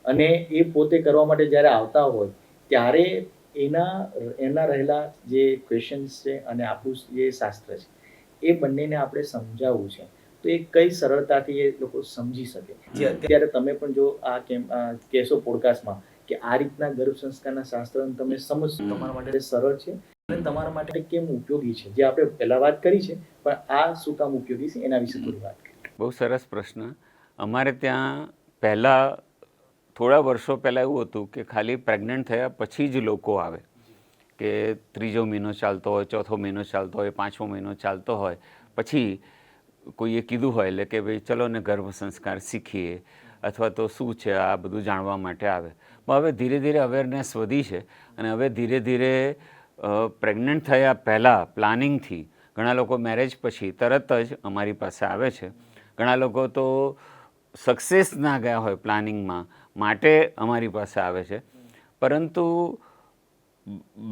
[SPEAKER 1] અને એ પોતે કરવા માટે જ્યારે આવતા હોય ત્યારે એના રહેલા જે ક્વેશ્ચન્સ છે અને આપણું જે શાસ્ત્ર છે એ બંનેને આપણે સમજાવવું છે. તો એ કઈ સરળતાથી એ લોકો સમજી શકે. જે અત્યારે તમે પણ જો આ કહેશો પોડકાસ્ટમાં કે આ રીતના ગર્ભ સંસ્કારના શાસ્ત્રને તમે સમજશો, તમારા માટે સરળ છે અને તમારા માટે કેમ ઉપયોગી છે, જે આપણે પહેલા વાત કરી છે, પણ આ શું કામ ઉપયોગી છે એના વિશે થોડી વાત કરીએ.
[SPEAKER 2] બહુ સરસ પ્રશ્ન. અમારે ત્યાં પહેલાં થોડા વર્ષો પહેલાં એવું હતું કે ખાલી પ્રેગ્નન્ટ થયા પછી જ લોકો આવે, કે ત્રીજો મહિનો ચાલતો હોય, ચોથો મહિનો ચાલતો હોય, પાંચમો મહિનો ચાલતો હોય, પછી કોઈએ કીધું હોય એટલે કે ભાઈ ચલો ને ગર્ભ સંસ્કાર શીખીએ, અથવા તો શું છે આ બધું જાણવા માટે આવે. પણ હવે ધીરે ધીરે અવેરનેસ વધી છે અને હવે ધીરે ધીરે પ્રેગ્નન્ટ થયા પહેલાં પ્લાનિંગથી ઘણા લોકો મેરેજ પછી તરત જ અમારી પાસે આવે છે. ઘણા લોકો તો સક્સેસ ના ગયા હોય પ્લાનિંગમાં માટે અમારી પાસે આવે છે. પરંતુ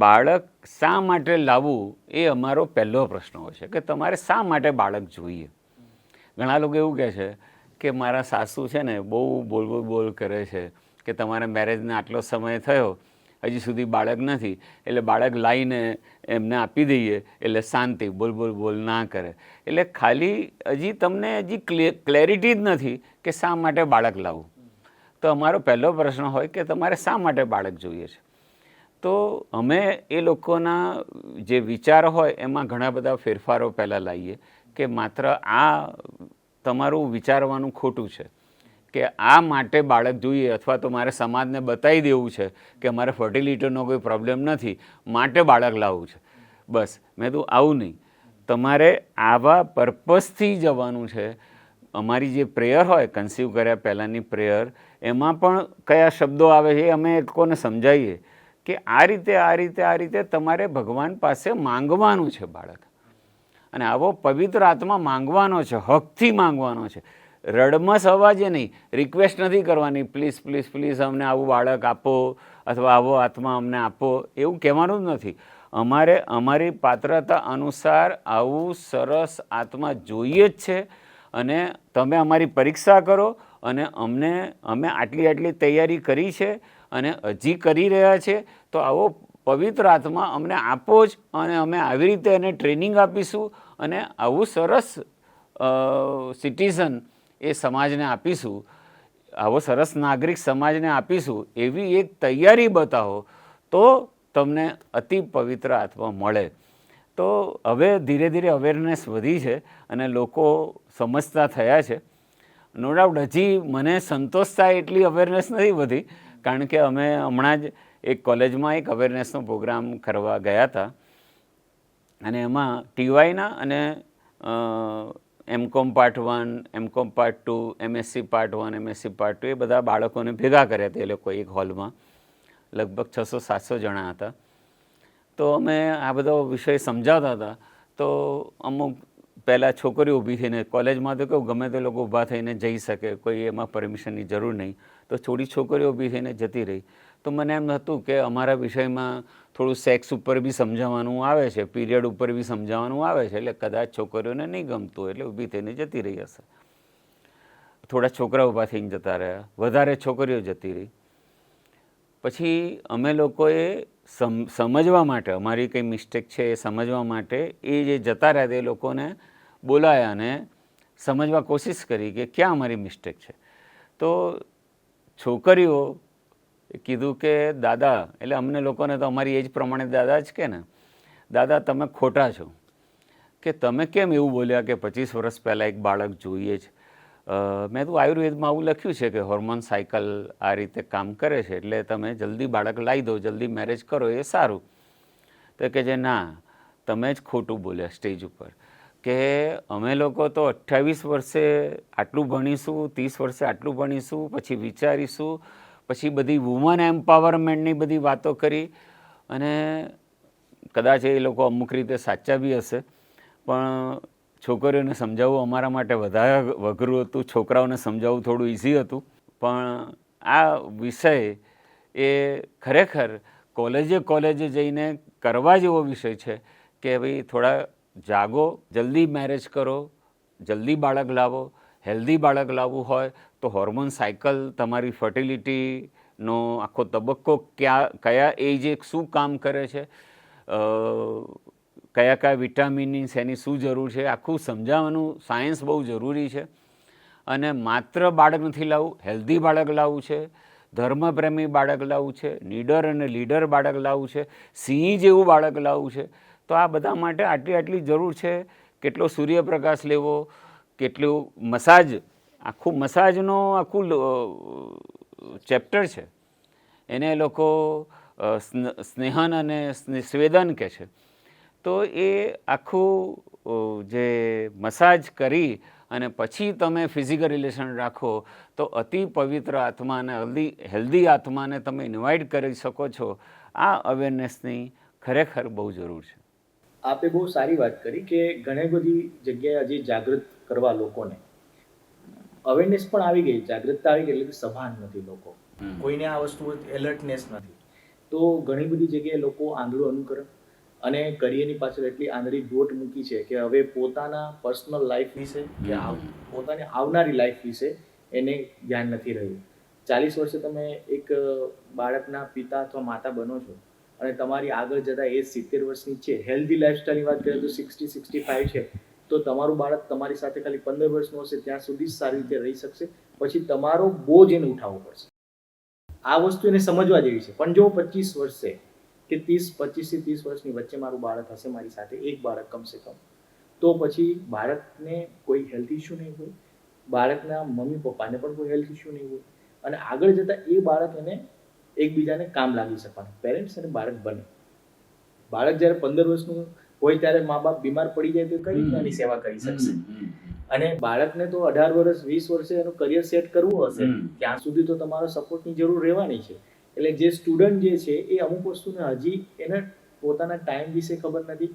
[SPEAKER 2] બાળક શા માટે લાવવું એ અમારો પહેલો પ્રશ્ન હોય છે કે તમારે શા માટે બાળક જોઈએ. ઘણા લોકો એવું કહે છે કે મારા સાસુ છે ને બહુ બોલ કરે છે કે તમારા મેરેજને આટલો સમય થયો હજી સુધી બાળક નથી, એટલે બાળક લાવીને એમને આપી દઈએ એટલે શાંતિ, બોલ ના કરે. એટલે ખાલી હજી તમને ક્લેરિટી જ નથી કે શા માટે બાળક લાવવું. તો અમારો પહેલો પ્રશ્ન હોય કે તમારે શા માટે બાળક જોઈએ છે. તો અમે એ લોકોના જે વિચાર હોય એમાં ઘણા બધા ફેરફારો પહેલાં લાવીએ કે માત્ર આ તમારું વિચારવાનું ખોટું છે કે આ માટે બાળક જોઈએ, અથવા તો મારે સમાજને બતાવી દેવું છે કે અમારે ફર્ટિલિટીનો કોઈ પ્રોબ્લેમ નથી માટે બાળક લાવવું છે. બસ મેં તો આવું નહીં, તમારે આવા પર્પઝથી જવાનું છે. અમારી જે પ્રેયર હોય કન્સીવ કર્યા પહેલાંની પ્રેયર, એમાં પણ કયા શબ્દો આવે છે એ અમે એ લોકોને સમજાવીએ કે આ રીતે તમારે ભગવાન પાસે માંગવાનું છે બાળક, અને આવો પવિત્ર આત્મા માંગવાનો છે, હકથી માંગવાનો છે. રડમસ અવાજે નહીં, રિક્વેસ્ટ નથી કરવાની પ્લીઝ પ્લીઝ પ્લીઝ અમને આવું બાળક આપો અથવા આવો આત્મા અમને આપો, એવું કહેવાનું જ નથી. અમારે અમારી પાત્રતા અનુસાર આવું સરસ આત્મા જોઈએ જ છે. અને તમે અમારી પરીક્ષા કરો અને અમે આટલી તૈયારી કરી છે અને હજી કરી રહ્યા છે, તો આવો પવિત્ર આત્મા અમને આપો જ, અને અમે આવી રીતે એને ટ્રેનિંગ આપીશું અને આવું સરસ સિટીઝન એ સમાજને આપીશું, આવો સરસ નાગરિક સમાજને આપીશું, એવી એક તૈયારી બતાવો તો તમને અતિ પવિત્ર આત્મા મળે. તો હવે ધીરે ધીરે અવેરનેસ વધી છે અને લોકો સમજતા થયા છે. નો ડાઉટ હજી મને સંતોષ થાય એટલી અવેરનેસ નથી વધી, કારણ કે અમે હમણાં જ એક કોલેજમાં એક અવેરનેસનો પ્રોગ્રામ કરવા ગયા હતા અને એમાં ટીવાયના અને MCom part 1, MCom part 2, MSc part 1, MSc part 2 એ બધા બાળકોને ભેગા કર્યા હતા એ લોકો એક હોલમાં. લગભગ 600-700 જણા હતા. તો અમે આ બધો વિષય સમજાવતા હતા. તો અમુક પહેલાં છોકરીઓ ઊભી થઈને, કોલેજમાં તો કેવું ગમે તે લોકો ઊભા થઈને જઈ શકે, કોઈ એમાં પરમિશનની જરૂર નહીં, તો થોડી છોકરીઓ ઊભી થઈને જતી રહી. તો મને એમ હતું કે અમારા વિષયમાં થોડું સેક્સ ઉપર બી સમજાવવાનું આવે છે, પીરિયડ ઉપર બી સમજાવવાનું આવે છે, એટલે કદાચ છોકરીઓને નહીં ગમતું એટલે ઊભી થઈને જતી રહી હશે. થોડા છોકરા ઊભા થઈને જતા રહ્યા, વધારે છોકરીઓ જતી રહી. પછી અમે લોકોએ સમજવા માટે, અમારી કંઈ મિસ્ટેક છે એ સમજવા માટે એ જે જતા રહ્યા તે લોકોને બોલાયા અને સમજવા કોશિશ કરી કે ક્યાં અમારી મિસ્ટેક છે. તો છોકરીઓ કીધું કે દાદા, એટલે અમને લોકોને તો અમારી એજ પ્રમાણે દાદા જ કે ને, દાદા તમે ખોટા છો કે તમે કેમ એવું બોલ્યા કે 25 વર્ષ પહેલાં એક બાળક જોઈએ જ. મેં તો આયુર્વેદમાં આવું લખ્યું છે કે હોર્મોન સાયકલ આ રીતે કામ કરે છે, એટલે તમે જલ્દી બાળક લાવી દો, જલ્દી મેરેજ કરો એ સારું. તો કે જે ના, તમે જ ખોટું બોલ્યા સ્ટેજ ઉપર, કે અમે લોકો તો 28 વર્ષે આટલું ભણીશું, 30 વર્ષે આટલું ભણીશું, પછી વિચારીશું, પછી બધી વુમન એમ્પાવરમેન્ટની બધી વાતો કરી. અને કદાચ એ લોકો અમુક રીતે સાચા બી હશે, પણ છોકરીઓને સમજાવવું અમારા માટે વધારે વઘરું હતું, છોકરાઓને સમજાવવું થોડું ઇઝી હતું. પણ આ વિષય એ ખરેખર કોલેજે જઈને કરવા જેવો વિષય છે કે ભાઈ થોડા જાગો, જલ્દી મેરેજ કરો, જલ્દી બાળક લાવો. હેલ્ધી બાળક લાવવું હોય તો હોર્મોન સાયકલ, તમારી ફર્ટિલિટીનો આખો તબક્કો કયા એજે શું કામ કરે છે, કયા વિટામિનની શેની શું જરૂર છે, આખું સમજાવવાનું સાયન્સ બહુ જરૂરી છે. અને માત્ર બાળક નથી લાવવું, હેલ્ધી બાળક લાવવું છે, ધર્મપ્રેમી બાળક લાવવું છે, નીડર અને લીડર બાળક લાવવું છે, સિંહ જેવું બાળક લાવવું છે. તો આ બધા માટે આટલી જરૂર છે. કેટલો સૂર્યપ્રકાશ લેવો, કેટલું મસાજ, આખું આખું ચેપ્ટર છે. એને લોકો સ્નેહન અને સ્વેદન કહે છે. તો એ આખું જે મસાજ કરી અને પછી તમે ફિઝિકલ રિલેશન રાખો તો અતિ પવિત્ર આત્માને, હેલ્ધી આત્માને તમે ઇન્વાઇટ કરી શકો છો. આ અવેરનેસની ખરેખર બહુ જરૂર છે.
[SPEAKER 1] આપે બહુ સારી વાત કરી કે ઘણી બધી જગ્યાએ હજી જાગૃત કરવા લોકોને અવેરનેસ પણ આવી ગઈ, જાગૃતતા આવી ગઈ, એટલે કે સભાન નથી લોકો, કોઈને આ વસ્તુ એલર્ટનેસ નથી. તો ઘણી બધી જગ્યાએ લોકો આંધળું અનુકરણ અને કરિયરની પાછળ એટલી આંધળી દોટ મૂકી છે કે હવે પોતાના પર્સનલ લાઈફ વિશે કે પોતાની આવનારી લાઈફ વિશે એને ધ્યાન નથી રહ્યું. 40 વર્ષે તમે એક બાળકના પિતા અથવા માતા બનો છો અને તમારી આગળ જતા એજ 70 વર્ષની છે, હેલ્ધી લાઈફસ્ટાઈલની વાત કરીએ તો 60-65 છે, તો તમારું બાળક તમારી સાથે ખાલી 15 વર્ષનું હશે ત્યાં સુધી જ સારી રીતે રહી શકશે. પછી તમારો બોજ એને ઉઠાવવો પડશે. આ વસ્તુ એને સમજવા જેવી છે. પણ જો 25 વર્ષે કે 25 થી 30 વર્ષની વચ્ચે મારું બાળક હશે મારી સાથે, એક બાળક કમસે કમ, તો પછી બાળકને કોઈ હેલ્થ ઇસ્યુ નહીં હોય, બાળકના મમ્મી પપ્પાને પણ કોઈ હેલ્થ ઇસ્યુ નહીં હોય, અને આગળ જતાં એ બાળક એને એકબીજાને કામ લાગી શકવાનું, પેરેન્ટ્સ અને બાળક બને. બાળક જ્યારે 15 વર્ષનું હોય ત્યારે મા બાપ બીમાર પડી જાય તો કઈ રીતના એની સેવા કરી શકશે? અને બાળકને તો 18 વર્ષ 20 વર્ષે એનું કરિયર સેટ કરવું હશે, ત્યાં સુધી તો તમારો સપોર્ટની જરૂર રહેવાની છે. એટલે જે સ્ટુડન્ટ જે છે એ અમુક વસ્તુને હજી એને પોતાના ટાઈમ વિશે ખબર નથી,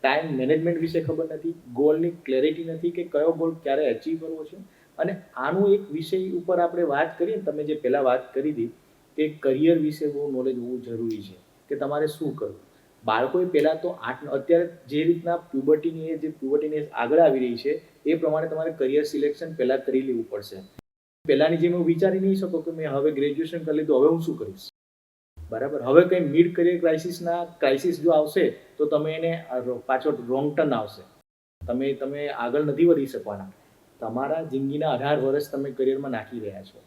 [SPEAKER 1] ટાઈમ મેનેજમેન્ટ વિશે ખબર નથી, ગોલની ક્લેરિટી નથી કે કયો ગોલ ક્યારે અચીવ કરવો છે. અને આનું એક વિષય ઉપર આપણે વાત કરીએ, તમે જે પહેલાં વાત કરી હતી કે કરિયર વિશે બહુ નોલેજ હોવું જરૂરી છે કે તમારે શું કરવું. બાળકોએ પહેલાં તો અત્યારે જે રીતના પ્યુબર્ટીની આગળ આવી રહી છે એ પ્રમાણે તમારે કરિયર સિલેક્શન પહેલાં કરી લેવું પડશે. પહેલાંની જેમ હું વિચારી નહીં શકો કે મેં હવે ગ્રેજ્યુએશન કરી લીધું, હવે હું શું કરીશ, બરાબર. હવે કંઈ મિડ કરિયર ક્રાઇસિસ જો આવશે તો તમે એને પાછો રોંગ ટર્ન આવશે, તમે આગળ નથી વધી શકવાના. તમારા જિંદગીના 18 વર્ષ તમે કરિયરમાં નાખી રહ્યા છો.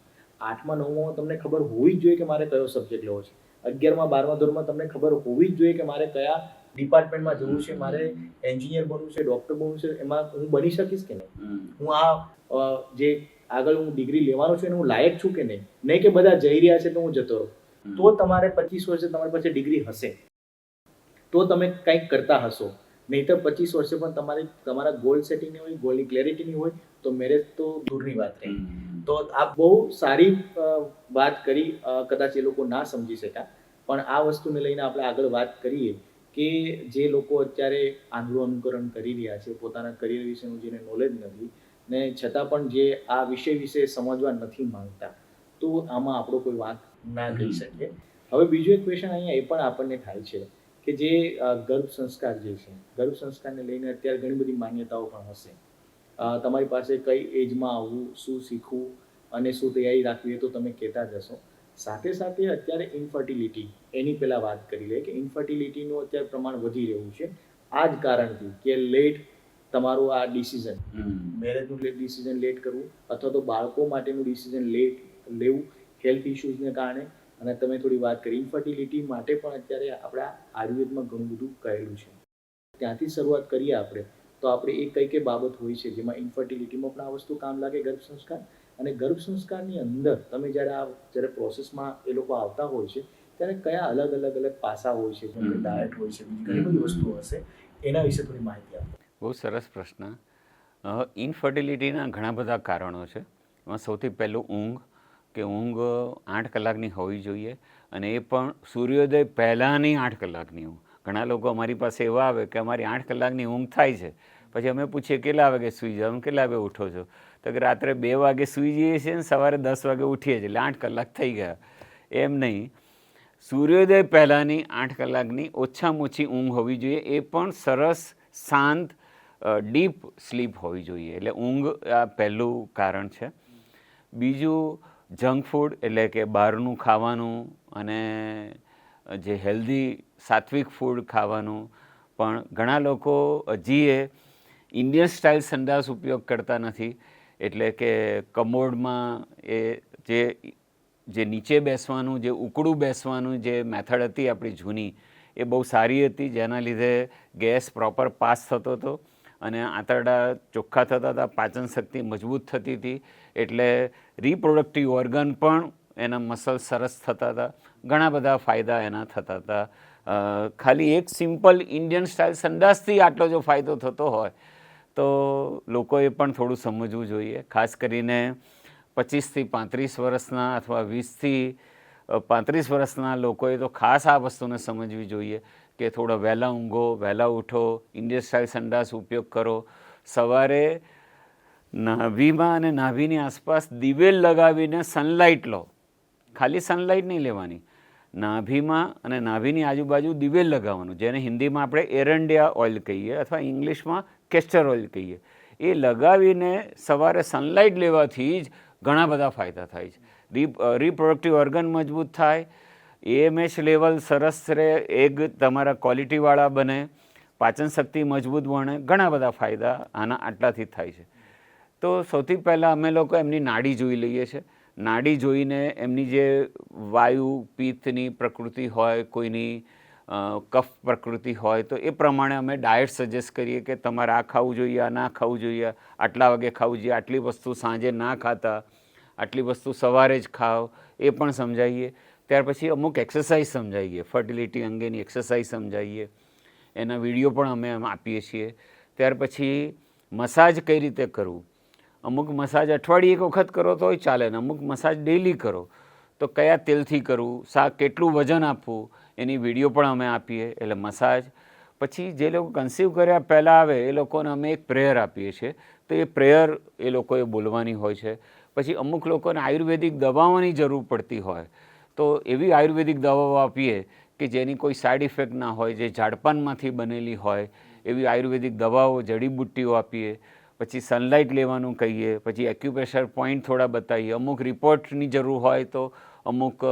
[SPEAKER 1] 8મા 9મામાં તમને ખબર હોવી જ જોઈએ કે મારે કયો સબ્જેક્ટ લેવો છે. 11મા 12મા ધોરણમાં તમને ખબર હોવી જ જોઈએ કે મારે કયા ડિપાર્ટમેન્ટમાં જવું છે, મારે એન્જિનિયર બનવું છે, ડોક્ટર બનવું છે, એમાં હું બની શકીશ કે નહીં, હું આ જે આગળ હું ડિગ્રી લેવાનો છું એને હું લાયક છું કે નહીં. નહીં કે બધા જઈ રહ્યા છે તો હું જતો રહું. તો તમારે 25 વર્ષે તમારી પાસે ડિગ્રી હશે તો તમે કંઈક કરતા હશો. નહીંતર 25 વર્ષે પણ તમારા ગોલ સેટિંગ નહીં હોય, ગોલની ક્લેરિટી નહીં હોય તો મેરેજ તો દૂરની વાત રહી. તો આ બહુ સારી વાત કરી, કદાચ એ લોકો ના સમજી શક્યા, પણ આ વસ્તુને લઈને આપણે આગળ વાત કરીએ કે જે લોકો અત્યારે આંધળું અનુકરણ કરી રહ્યા છે, પોતાના કરિયર વિશેનું જેને નોલેજ નથી ને છતાં પણ જે આ વિષય વિશે સમજવા નથી માંગતા, તો આમાં આપણો કોઈ વાત ના કહી શકીએ. હવે બીજો એક ક્વેશ્ચન અહીંયા એ પણ આપણને થાય છે કે જે ગર્ભ સંસ્કાર જે છે, ગર્ભ સંસ્કારને લઈને અત્યારે ઘણી બધી માન્યતાઓ પણ હશે. તમારી પાસે કઈ એજમાં આવવું, શું શીખવું અને શું તૈયારી રાખવી એ તો તમે કહેતા જ હશો. સાથે સાથે અત્યારે ઇન્ફર્ટિલિટી, એની પહેલાં વાત કરી લે કે ઇન્ફર્ટિલિટીનું અત્યારે પ્રમાણ વધી રહ્યું છે. આ જ કારણથી કે લેટ તમારું આ ડિસિઝન, મેરેજનું ડિસિઝન લેટ કરવું અથવા તો બાળકો માટેનું ડિસિઝન લેટ લેવું, હેલ્થ ઇશ્યુઝને કારણે. અને તમે થોડી વાત કરી ઇન્ફર્ટિલિટી માટે પણ અત્યારે આપણા આયુર્વેદમાં ઘણું બધું કહેલું છે. ત્યાંથી શરૂઆત કરીએ આપણે તો આપણે એ કઈ બાબત હોય છે જેમાં ઇન્ફર્ટિલિટીમાં પણ આ વસ્તુ કામ લાગે, ગર્ભ સંસ્કાર. અને ગર્ભ સંસ્કારની અંદર તમે જ્યારે પ્રોસેસમાં એ લોકો આવતા હોય છે ત્યારે કયા અલગ પાસા હોય છે, જેમ કે ડાયટ હોય છે, ઘણી બધી વસ્તુઓ હશે, એના વિશે થોડી માહિતી આપો.
[SPEAKER 2] બહુ સરસ પ્રશ્ન. ઇન્ફર્ટિલિટીના ઘણા બધા કારણો છે. એમાં સૌથી પહેલું ઊંઘ, કે ઊંઘ 8 કલાકની હોવી જોઈએ, અને એ પણ સૂર્યોદય પહેલાંની 8 કલાકની ઊંઘ. ઘણા લોકો અમારી પાસે એવા આવે કે અમારી 8 કલાકની ઊંઘ થાય છે, પછી અમે પૂછીએ કેટલા વાગે સૂઈ જાઓ, કેટલા વાગે ઉઠો છો, તો કે રાત્રે 2 વાગે સૂઈ જઈએ છીએ ને સવારે 10 વાગે ઉઠીએ છીએ, એટલે 8 કલાક થઈ ગયા. એમ નહીં, સૂર્યોદય પહેલાંની 8 કલાકની ઓછામાં ઓછી ઊંઘ હોવી જોઈએ, એ પણ સરસ શાંત ડીપ સ્લીપ હોવી જોઈએ. એટલે ઊંઘ આ પહેલું કારણ છે. બીજું જંક ફૂડ એટલે કે બહારનું ખાવાનું અને જે હેલ્ધી સાત્વિક ફૂડ ખાવાનું. પણ ઘણા લોકો હજી ઇન્ડિયન સ્ટાઇલ સંડાસ ઉપયોગ કરતા નથી. એટલે કે કમોડમાં એ જે નીચે બેસવાનું, જે ઉકળું બેસવાનું જે મેથડ હતી આપણી જૂની, એ બહુ સારી હતી, જેના લીધે ગેસ પ્રોપર પાસ થતો હતો અને આંતરડા ચોખ્ખા થતા હતા, પાચન શક્તિ મજબૂત થતી હતી, એટલે રિપ્રોડક્ટિવ ઓર્ગન પણ એના મસલ સરસ થતા હતા, ઘણા બધા ફાયદા એના થતા હતા. ખાલી એક સિમ્પલ ઇન્ડિયન સ્ટાઇલ સંડાસથી આટલો જો ફાયદો થતો હોય તો લોકોએ પણ થોડું સમજવું જોઈએ. ખાસ કરીને 25થી 35 વર્ષના અથવા 20થી 35 વર્ષના લોકોએ તો ખાસ આ વસ્તુને સમજવી જોઈએ કે થોડો વહેલા ઊંઘો, વહેલા ઉઠો, ઇન્ડિયન સ્ટાઇલ સંડાસ ઉપયોગ કરો. સવારે નાભીમાં અને નાભીની આસપાસ દિવેલ લગાવીને સનલાઇટ લો. ખાલી સનલાઇટ નહીં લેવાની, નાભીમાં અને નાભીની આજુબાજુ દિવેલ લગાવવાનું, જેને હિન્દીમાં આપણે એરંડિયા ઓઇલ કહીએ અથવા ઇંગ્લિશમાં કેસ્ટર ઓઇલ કહીએ. એ લગાવીને સવારે સનલાઇટ લેવાથી જ ઘણા બધા ફાયદા થાય છે. રિપ્રોડક્ટિવ ઓર્ગન મજબૂત થાય, AMH લેવલ સરસ રહે, એગ તમારા ક્વોલિટીવાળા બને, પાચન શક્તિ મજબૂત બને, ઘણા બધા ફાયદા આના આટલાથી થાય છે. તો સૌથી પહેલાં અમે લોકો એમની નાડી જોઈ લઈએ છીએ. નાડી જોઈને એમની જે વાયુ પિત્તની પ્રકૃતિ હોય, કોઈની કફ પ્રકૃતિ હોય, તો એ પ્રમાણે અમે ડાયટ સજેસ્ટ કરીએ કે તમારે આ ખાવું જોઈએ, આ ના ખાવું જોઈએ, આટલા વાગે ખાવું જોઈએ, આટલી વસ્તુ સાંજે ના ખાતા, આટલી વસ્તુ સવારે જ ખાઓ, એ પણ સમજાવીએ. ત્યાર પછી અમુક એક્સરસાઇઝ સમજાવીએ, ફર્ટિલિટી અંગેની એક્સરસાઇઝ સમજાવીએ, એના વિડીયો પણ અમે આપીએ છીએ. ત્યાર પછી મસાજ કઈ રીતે કરવું. અમુક મસાજ અઠવાડિયે એક વખત કરો તોય ચાલે ને અમુક મસાજ ડેલી કરો, તો કયા તેલથી કરવું, કેટલું વજન આપવું, એની વિડીયો પણ અમે આપીએ. એટલે મસાજ. પછી જે લોકો કન્સીવ કર્યા પહેલાં આવે એ લોકોને અમે એક પ્રેયર આપીએ છીએ, તો એ પ્રેયર એ લોકોએ બોલવાની હોય છે. પછી અમુક લોકોને આયુર્વેદિક દવાઓની જરૂર પડતી હોય તો એવી આયુર્વેદિક દવાઓ આપીએ કે જેની કોઈ સાઇડ ઇફેક્ટ ના હોય, જે ઝાડપાનમાંથી બનેલી હોય, એવી આયુર્વેદિક દવાઓ, જડીબુટ્ટીઓ આપીએ. પછી સનલાઇટ લેવાનું કહીએ, પછી એક્યુપ્રેશર પોઈન્ટ થોડા બતાવીએ, અમુક રિપોર્ટની જરૂર હોય તો અમુક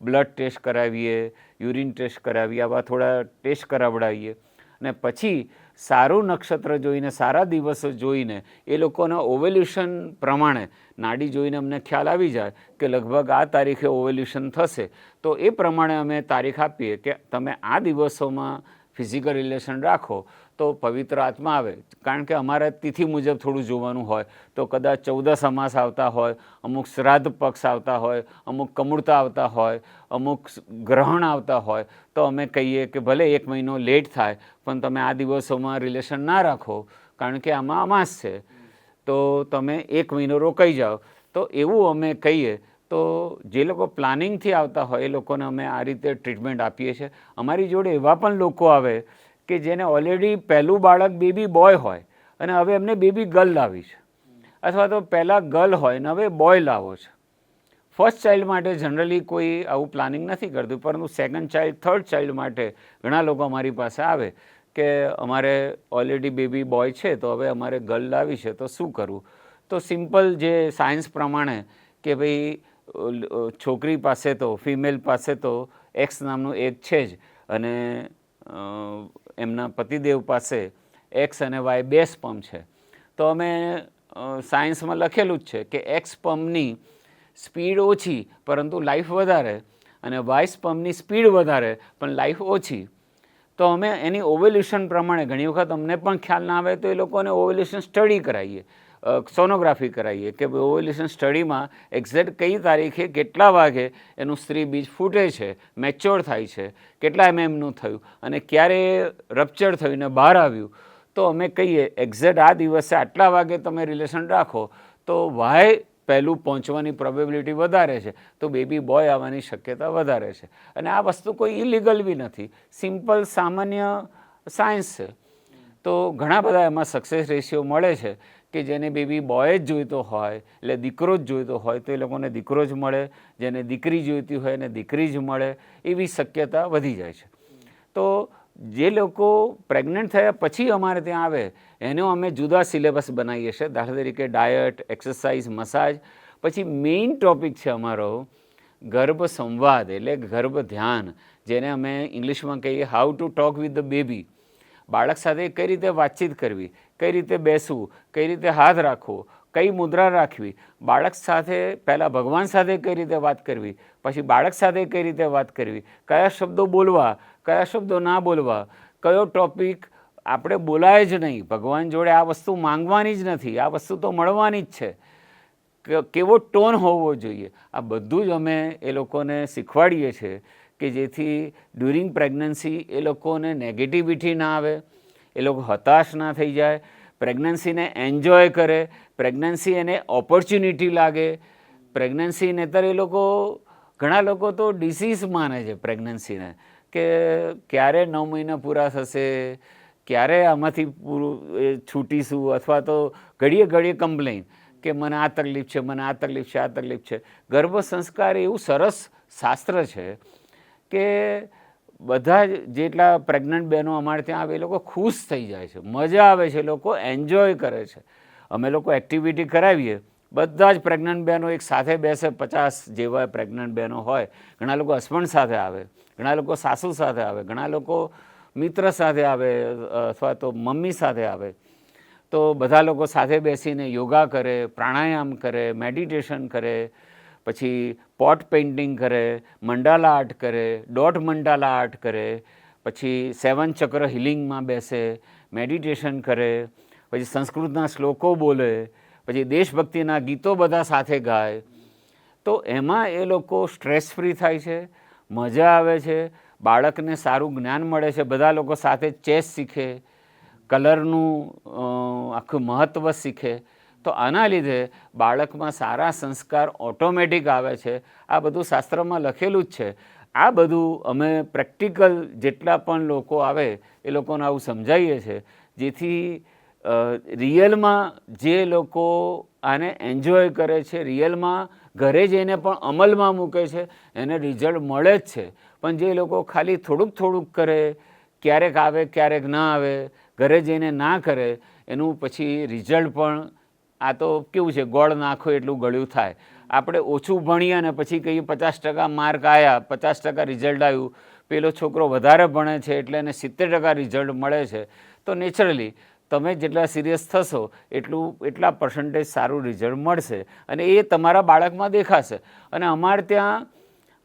[SPEAKER 2] બ્લડ ટેસ્ટ કરાવીએ, યુરિન ટેસ્ટ કરાવીએ, આવા થોડા ટેસ્ટ કરાવડાવીએ. અને પછી સારું નક્ષત્ર જોઈને, સારા દિવસો જોઈને, એ લોકોના ઓવેલ્યુશન પ્રમાણે નાડી જોઈને અમને ખ્યાલ આવી જાય કે લગભગ આ તારીખે ઓવેલ્યુશન થશે, તો એ પ્રમાણે અમે તારીખ આપીએ કે તમે આ દિવસોમાં ફિઝિકલ રિલેશન રાખો તો પવિત્ર આત્મા આવે. કારણ કે અમારે તિથિ મુજબ થોડું જોવાનું હોય, તો કદાચ 14 અમાસ આવતા હોય, અમુક શ્રાદ્ધ પક્ષ આવતા હોય, અમુક કમૂરતા આવતા હોય, અમુક ગ્રહણ આવતા હોય, તો અમે કહીએ કે ભલે 1 મહિનો લેટ થાય પણ તમે આ દિવસોમાં રિલેશન ના રાખો, કારણ કે આમાં અમાસ છે, તો તમે 1 મહિનો રોકાઈ જાઓ. તો એવું અમે કહીએ. તો જે લોકો પ્લાનિંગથી આવતા હોય એ લોકોને અમે આ રીતે ટ્રીટમેન્ટ આપીએ છીએ. અમારી જોડે એવા પણ લોકો આવે કે જેને ઓલરેડી પહેલું બાળક બેબી બોય હોય અને હવે એમને બેબી ગર્લ લાવી છે, અથવા તો પહેલાં ગર્લ હોય ને હવે બોય લાવો છે. ફર્સ્ટ ચાઇલ્ડ માટે જનરલી કોઈ આવું પ્લાનિંગ નથી કરતું, પરંતુ સેકન્ડ ચાઇલ્ડ, થર્ડ ચાઇલ્ડ માટે ઘણા લોકો અમારી પાસે આવે કે અમારે ઓલરેડી બેબી બોય છે તો હવે અમારે ગર્લ લાવી છે, તો શું કરવું. તો સિમ્પલ જે સાયન્સ પ્રમાણે કે ભાઈ છોકરી પાસે તો, ફિમેલ પાસે તો એક્સ નામનું એક છે જ, અને એમના પતિદેવ પાસે એક્સ અને વાય 2 સ્પર્મ છે. તો અમે સાયન્સમાં લખેલું જ છે કે એક્સ સ્પર્મની સ્પીડ ઓછી પરંતુ લાઈફ વધારે, અને વાય સ્પર્મની સ્પીડ વધારે પણ લાઈફ ઓછી. તો અમે એની ઓવેલ્યુશન પ્રમાણે, ઘણી વખત અમને પણ ખ્યાલ ના આવે તો એ લોકોને ઓવેલ્યુશન સ્ટડી કરાવીએ, સોનોગ્રાફી કરાવીએ કે ઓવેલ્યુશન સ્ટડીમાં એક્ઝેક્ટ કઈ તારીખે કેટલા વાગે એનું સ્ત્રી બીજ ફૂટે છે, મેચ્યોર થાય છે, કેટલા MM થયું અને ક્યારે રપ્ચર થયું ને બહાર આવ્યું. તો અમે કહીએ એક્ઝેક્ટ આ દિવસે આટલા વાગે તમે રિલેશન રાખો તો વાય પહેલું પહોંચવાની પ્રોબેબિલિટી વધારે છે, તો બેબી બોય આવવાની શક્યતા વધારે છે. અને આ વસ્તુ કોઈ ઇલીગલ બી નથી, સિમ્પલ સામાન્ય સાયન્સ છે. તો ઘણા બધા એમાં સક્સેસ રેશિયો મળે છે કે જેને બેબી બોય જ જોઈતો હોય એટલે દીકરો જ જોઈતો હોય તો એ લોકોને દીકરો જ મળે, જેને દીકરી જોઈતી હોય એને દીકરી જ મળે, એવી શક્યતા વધી જાય છે. તો જે લોકો પ્રેગ્નન્ટ થયા પછી અમારે ત્યાં આવે એનો અમે જુદા સિલેબસ બનાવીએ છીએ. દાખલા તરીકે ડાયટ, એક્સરસાઇઝ, મસાજ. પછી મેઇન ટોપિક છે અમારો ગર્ભ સંવાદ એટલે ગર્ભ ધ્યાન, જેને અમે ઇંગ્લિશમાં કહીએ how to talk with the baby. બાળક સાથે કઈ રીતે વાતચીત કરવી, કઈ રીતે બેસવું, કઈ રીતે હાથ રાખવો, કઈ મુદ્રા રાખવી, બાળક સાથે પહેલાં ભગવાન સાથે કઈ રીતે વાત કરવી, પછી બાળક સાથે કઈ રીતે વાત કરવી, કયા શબ્દો બોલવા, કયા શબ્દો ના બોલવા, કયો ટોપિક આપણે બોલાય જ નહીં, ભગવાન જોડે આ વસ્તુ માંગવાની જ નથી, આ વસ્તુ તો મળવાની જ છે, કેવો ટોન હોવો જોઈએ, આ બધું જ અમે એ લોકોને શીખવાડીએ છીએ કે જેથી ડ્યુરિંગ પ્રેગ્નન્સી એ લોકોને નેગેટિવિટી ના આવે, એ લોકો હતાશ ના થઈ જાય, પ્રેગ્નન્સીને એન્જોય કરે, પ્રેગ્નન્સી એને ઓપોર્ચ્યુનિટી લાગે. પ્રેગ્નન્સી નહીંતર એ લોકો ઘણા લોકો તો ડિસીઝ માને છે પ્રેગ્નન્સીને, કે ક્યારે 9 મહિના પૂરા થશે, ક્યારે આમાંથી પૂરું છૂટીશું, અથવા તો ઘડીએ ઘડીએ કમ્પ્લેન કે મને આ તકલીફ છે, મને આ તકલીફ છે, આ તકલીફ છે. ગર્ભ સંસ્કાર એવું સરસ શાસ્ત્ર છે કે બધા જેટલા પ્રેગ્નન્ટ બહેનો અમારે ત્યાં આવે એ લોકો ખુશ થઈ જાય છે, મજા આવે છે, લોકો એન્જોય કરે છે. અમે લોકો એક્ટિવિટી કરાવીએ, બધા જ પ્રેગ્નન્ટ બહેનો એક સાથે બેસે, 50 જેવા પ્રેગ્નન્ટ બહેનો હોય. ઘણા લોકો હસબન્ડ સાથે આવે, ઘણા લોકો સાસુ સાથે આવે, ઘણા લોકો મિત્ર સાથે આવે, અથવા તો મમ્મી સાથે આવે. તો બધા લોકો સાથે બેસીને યોગા કરે, પ્રાણાયામ કરે, મેડિટેશન કરે, પછી પોટ પેઇન્ટિંગ કરે, મંડાલા આર્ટ કરે, ડોટ મંડાલા આર્ટ કરે, પછી 7 ચક્ર હિલિંગમાં બેસે, મેડિટેશન કરે, પછી સંસ્કૃતના શ્લોકો બોલે, પછી દેશભક્તિના ગીતો બધા સાથે ગાય. તો એમાં એ લોકો સ્ટ્રેસ ફ્રી થાય છે, મજા આવે છે, બાળકને સારું જ્ઞાન મળે છે. બધા લોકો સાથે ચેસ શીખે, કલરનું આખું મહત્ત્વ શીખે. તો આના લીધે બાળકમાં સારા સંસ્કાર ઓટોમેટિક આવે છે. આ બધું શાસ્ત્રમાં લખેલું જ છે. આ બધું અમે પ્રેક્ટિકલ જેટલા પણ લોકો આવે એ લોકોને આવું સમજાવીએ છીએ, જેથી રિયલમાં જે લોકો આને એન્જોય કરે છે, રિયલમાં ઘરે જઈને પણ અમલમાં મૂકે છે, એને રિઝલ્ટ મળે જ છે. પણ જે લોકો ખાલી થોડુંક થોડુંક કરે, ક્યારેક આવે ક્યારેક ના આવે, ઘરે જઈને ના કરે, એનું પછી રિઝલ્ટ પણ આ તો કેવું છે, ગોળ નાખો એટલું ગળ્યું થાય. આપણે ઓછું ભણીએ અને પછી કહીએ 50% માર્ક આવ્યા, 50% રિઝલ્ટ આવ્યું, પેલો છોકરો વધારે ભણે છે એટલે એને 70% રિઝલ્ટ મળે છે. તો નેચરલી તમે જેટલા સિરિયસ થશો એટલા પર્સન્ટેજ સારું રિઝલ્ટ મળશે અને એ તમારા બાળકમાં દેખાશે. અને અમારે ત્યાં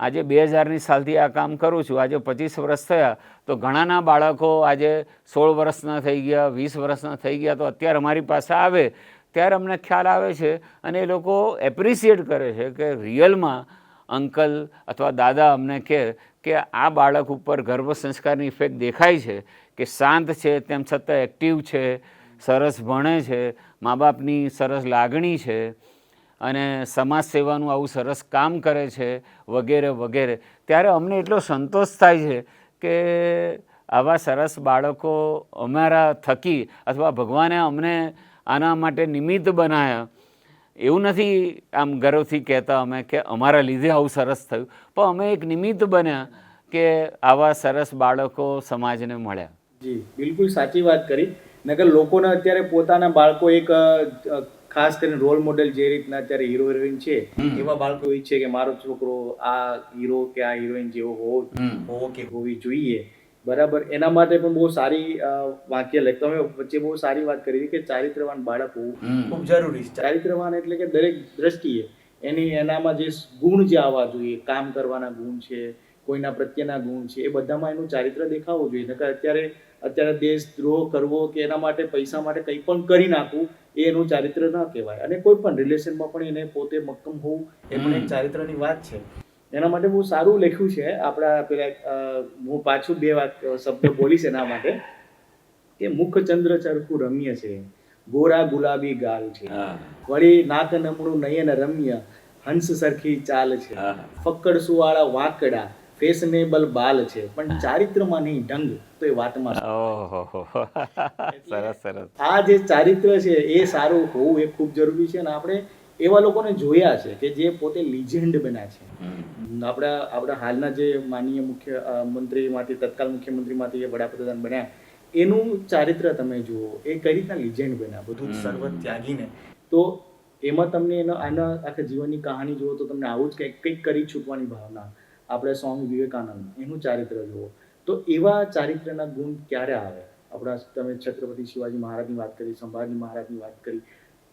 [SPEAKER 2] આજે 2000ની સાલથી આ કામ કરું છું, આજે 25 વર્ષ થયા, તો ઘણાના બાળકો આજે 16 વર્ષના થઈ ગયા, 20 વર્ષના થઈ ગયા. તો અત્યારે અમારી પાસે આવે ત્યારે અમને ખ્યાલ આવે છે અને એ લોકો એપ્રિશિએટ કરે છે કે રિયલમાં અંકલ અથવા દાદા અમને કહે કે આ બાળક ઉપર ગર્ભ સંસ્કારની ઇફેક્ટ દેખાય છે, કે શાંત છે તેમ છતાં એક્ટિવ છે, સરસ ભણે છે, મા બાપની સરસ લાગણી છે અને સમાજ સેવાનું આવું સરસ કામ કરે છે, વગેરે વગેરે. ત્યારે અમને એટલો સંતોષ થાય છે કે આવા સરસ બાળકો અમારા થકી અથવા ભગવાને અમને આના માટે નિમિત્ત બનાવ્યા. એવું નથી આમ ગર્વથી કહેતા અમે કે અમારા લીધે આવું સરસ થયું, પણ અમે એક નિમિત્ત બન્યા કે આવા સરસ બાળકો સમાજને મળ્યા.
[SPEAKER 1] જી બિલકુલ સાચી વાત કરી. નકર લોકોને અત્યારે પોતાના બાળકો એક ખાસ કરીને રોલ મોડેલ જે રીતના અત્યારે હીરો હિરોઈન છે એવા બાળકો ઈચ્છે કે મારો છોકરો આ હીરો કે આ હિરોઈન જેવો હોવો કે હોવી જોઈએ. બરાબર. એના માટે પણ બહુ સારી વાક્ય લખ તમે વચ્ચે બહુ સારી વાત કરી કે ચારિત્રવાન બાળક હોવું ખૂબ જરૂરી છે. ચારિત્રવાન એટલે કે દરેક દ્રષ્ટિએ એનામાં જે ગુણ જે આવવા જોઈએ, કામ કરવાના ગુણ છે, કોઈના પ્રત્યેના ગુણ છે, એ બધામાં એનું ચારિત્ર દેખાવું જોઈએ. નકર અત્યારે દેશદ્રોહ કરવો કે એના માટે પૈસા માટે કંઈ પણ કરી નાખવું એ એનું ચારિત્ર ના કહેવાય. અને કોઈ પણ રિલેશનમાં પણ એને પોતે મક્કમ હોવું એ પણ એક ચારિત્રની વાત છે. એના માટે બહુ સારું લખ્યું છે. આપણા પેલા હું પાછું 2 વાત શબ્દ બોલીશ એના માટે કે મુખ ચંદ્ર ચરખું રમ્ય છે, ગોરા ગુલાબી ગાલ છે, વળી નાક નમણું નયન રમ્ય, હંસ સરખી ચાલ છે, ફક્કડ સુવાળા વાંકડા, ફેશનેબલ બાલ છે પણ ચારિત્રમાં નહીં ઢંગ, તો એ વાતમાં શું?
[SPEAKER 2] ઓહો સરસ સરસ.
[SPEAKER 1] આ જે ચારિત્ર છે એ સારું હોવું એ ખૂબ જરૂરી છે અને આપણે એવા લોકોને જોયા છે કે જે પોતે લિજેન્ડ બન્યા છે. આપણા હાલના જે માનનીય મંત્રીમાંથી તત્કાલ મુખ્યમંત્રીમાંથી જે વડાપ્રધાન બન્યા એનું ચારિત્ર તમે જુઓ, એ કઈ રીતના લિજેન્ડ બન્યા, બધું જ સર્વ ત્યાગીને. તો એમાં તમને આના આખા જીવનની કહાની જુઓ તો તમને આવું જ કંઈક કરી છૂટવાની ભાવના. આપણે સ્વામી વિવેકાનંદ એનું ચારિત્ર જુઓ તો એવા ચારિત્રના ગુણ ક્યારે આવે? આપણા તમે છત્રપતિ શિવાજી મહારાજની વાત કરી, સંભાજી મહારાજની વાત કરી,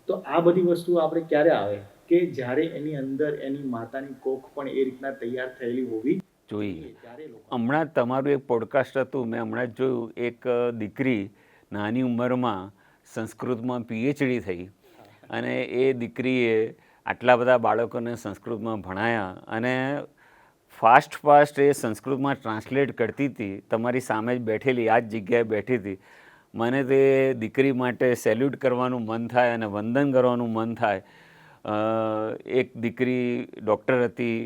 [SPEAKER 1] તો આ બધી વસ્તુઓ આપણે ક્યારે આવે કે જ્યારે એની અંદર એની માતાની કોખ પણ એ રીતના તૈયાર થયેલી હોવી
[SPEAKER 2] જોઈએ.
[SPEAKER 1] ત્યારે લોકો.
[SPEAKER 2] હમણાં જ તમારું એક પોડકાસ્ટ હતું, મેં હમણાં જ જોયું. એક દીકરી નાની ઉંમરમાં સંસ્કૃતમાં PhD થઈ અને એ દીકરીએ આટલા બધા બાળકોને સંસ્કૃતમાં ભણાયા અને ફાસ્ટ એ સંસ્કૃતમાં ટ્રાન્સલેટ કરતી હતી. તમારી સામે જ બેઠેલી, આ જ જગ્યાએ બેઠી હતી. મને તે દીકરી માટે સેલ્યુટ કરવાનું મન થાય અને વંદન કરવાનું મન થાય. એક દીકરી ડૉક્ટર હતી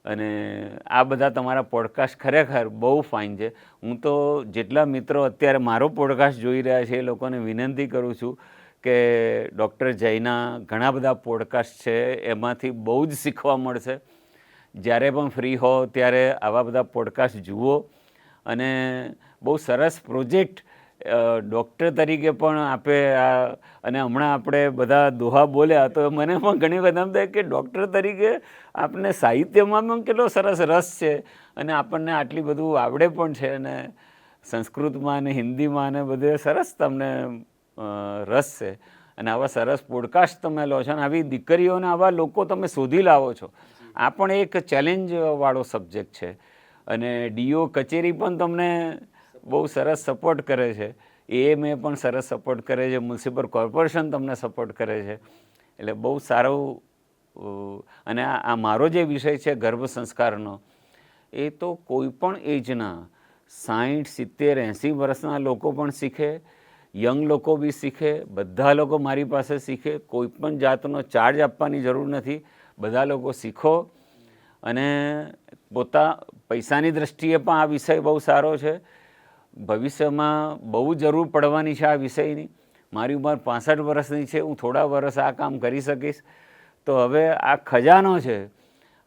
[SPEAKER 2] અને આ બધા તમારા પોડકાસ્ટ ખરેખર બહુ ફાઇન છે. હું તો જેટલા મિત્રો અત્યારે મારો પોડકાસ્ટ જોઈ રહ્યા છે એ લોકોને વિનંતી કરું છું કે ડૉક્ટર જયના ઘણા બધા પોડકાસ્ટ છે, એમાંથી બહુ જ શીખવા મળશે. જ્યારે પણ ફ્રી હો ત્યારે આવા બધા પોડકાસ્ટ જુઓ અને બહુ સરસ પ્રોજેક્ટ ડૉક્ટર તરીકે પણ આપે. અને હમણાં આપણે બધા દોહા બોલ્યા તો મને પણ ઘણી વખત એમ થાય કે ડૉક્ટર તરીકે આપણને સાહિત્યમાં પણ કેટલો સરસ રસ છે અને આપણને આટલી બધું આવડે પણ છે અને સંસ્કૃતમાં અને હિન્દીમાં અને બધે સરસ તમને રસ છે અને આવા સરસ પોડકાસ્ટ તમે લો છો અને આવી દીકરીઓને આવા લોકો તમે શોધી લાવો છો. આ પણ એક ચેલેન્જવાળો સબ્જેક્ટ છે અને DO કચેરી પણ તમને બહુ સરસ સપોર્ટ કરે છે, AMA પણ સરસ સપોર્ટ કરે છે, મ્યુનિસિપલ કોર્પોરેશન તમને સપોર્ટ કરે છે. એટલે બહુ સારું. અને આ મારો જે વિષય છે ગર્ભ સંસ્કારનો, એ તો કોઈ પણ એજના 60, 70, 80 વર્ષના લોકો પણ શીખે, યંગ લોકો બી શીખે, બધા લોકો મારી પાસે શીખે. કોઈ પણ જાતનો ચાર્જ આપવાની જરૂર નથી. બધા લોકો શીખો અને પૈસાની દ્રષ્ટિએ પણ આ વિષય બહુ સારો છે. ભવિષ્યમાં બહુ જરૂર પડવાની છે આ વિષયની. મારી ઉંમર 65 વર્ષની છે, હું થોડા વર્ષ આ કામ કરી શકીશ. તો હવે આ ખજાનો છે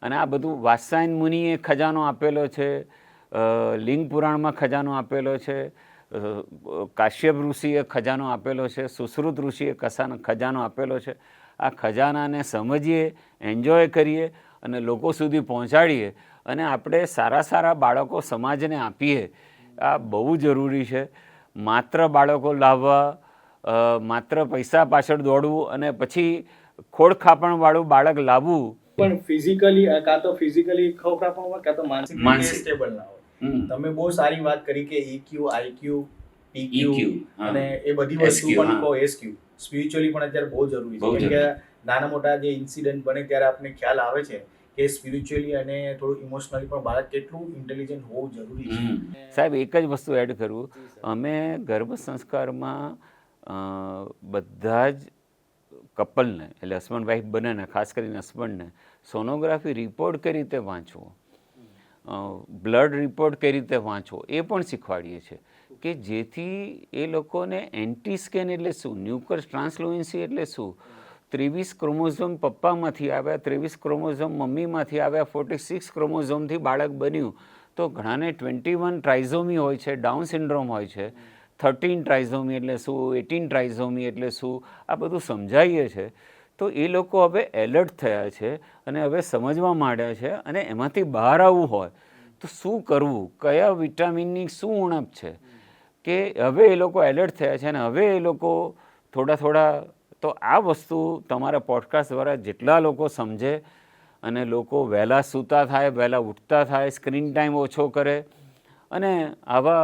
[SPEAKER 2] અને આ બધું વાત્સાયન મુનિએ ખજાનો આપેલો છે, લિંગ પુરાણમાં ખજાનો આપેલો છે, કાશ્યપ ઋષિએ ખજાનો આપેલો છે, સુશ્રુત ઋષિએ ખજાનો આપેલો છે. આ ખજાનાને સમજીએ, એન્જોય કરીએ અને લોકો સુધી પહોંચાડીએ અને આપણે સારા બાળકો સમાજને આપીએ. આ બહુ જરૂરી છે. માત્ર બાળકો લાવવા, માત્ર પૈસા પાછળ દોડવું અને પછી ખોડખાપણવાળું બાળક લાવવું
[SPEAKER 1] પણ ફિઝિકલી કાં તો ફિઝિકલી ખોખરાપણ હોય કાં તો માનસિક સ્ટેબલ ના હોય. તમે બહુ સારી વાત કરી કે EQ, IQ, PQ અને એ બધી વસ્તુ પણ કહો SQ. સ્પિરિચ્યુઅલી પણ અત્યારે બહુ જરૂરી છે કેમ કે નાના મોટા જે ઇન્સિડન્ટ બને ત્યારે આપણને ખ્યાલ આવે છે કે સ્પિરિચ્યુઅલી અને થોડું ઇમોશનલી પણ બાળક કેટલું ઇન્ટેલિજન્ટ હોવું જરૂરી છે.
[SPEAKER 2] સાહેબ, એક જ વસ્તુ એડ કરું. અમે ગર્ભ સંસ્કારમાં બધા જ કપલને, એટલે હસબન્ડ વાઈફ બંનેને, ખાસ કરીને હસબન્ડને સોનોગ્રાફી રિપોર્ટ કઈ રીતે વાંચવો, બ્લડ રિપોર્ટ કઈ રીતે વાંચવો, એ પણ શીખવાડીએ છીએ કે જેથી એ લોકોને એન્ટી સ્કેન એટલે શું, ન્યુક્લિયર ટ્રાન્સલુસન્સી એટલે શું, 23 ક્રોમોઝોમ પપ્પામાંથી આવ્યા, 23 ક્રોમોઝોમ મમ્મીમાંથી આવ્યા, 46 ક્રોમોઝોમથી બાળક બન્યું. તો ઘણાને 21 ટ્રાઇઝોમી હોય છે, ડાઉન સિન્ડ્રોમ હોય છે, 13 ટ્રાઇઝોમી એટલે શું, 18 ટ્રાઇઝોમી એટલે શું, આ બધું સમજાવીએ છે. તો એ લોકો હવે એલર્ટ થયા છે અને હવે સમજવા માંડ્યા છે અને એમાંથી બહાર આવવું હોય તો શું કરવું, કયા વિટામિનની શું ઉણપ છે, કે હવે એ લોકો એલર્ટ થયા છે અને હવે એ લોકો થોડા. તો આ વસ્તુ તમારા પોડકાસ્ટ દ્વારા જેટલા લોકો સમજે અને લોકો વહેલા સૂતા થાય, વહેલા ઉઠતા થાય, સ્ક્રીન ટાઈમ ઓછો કરે અને આવા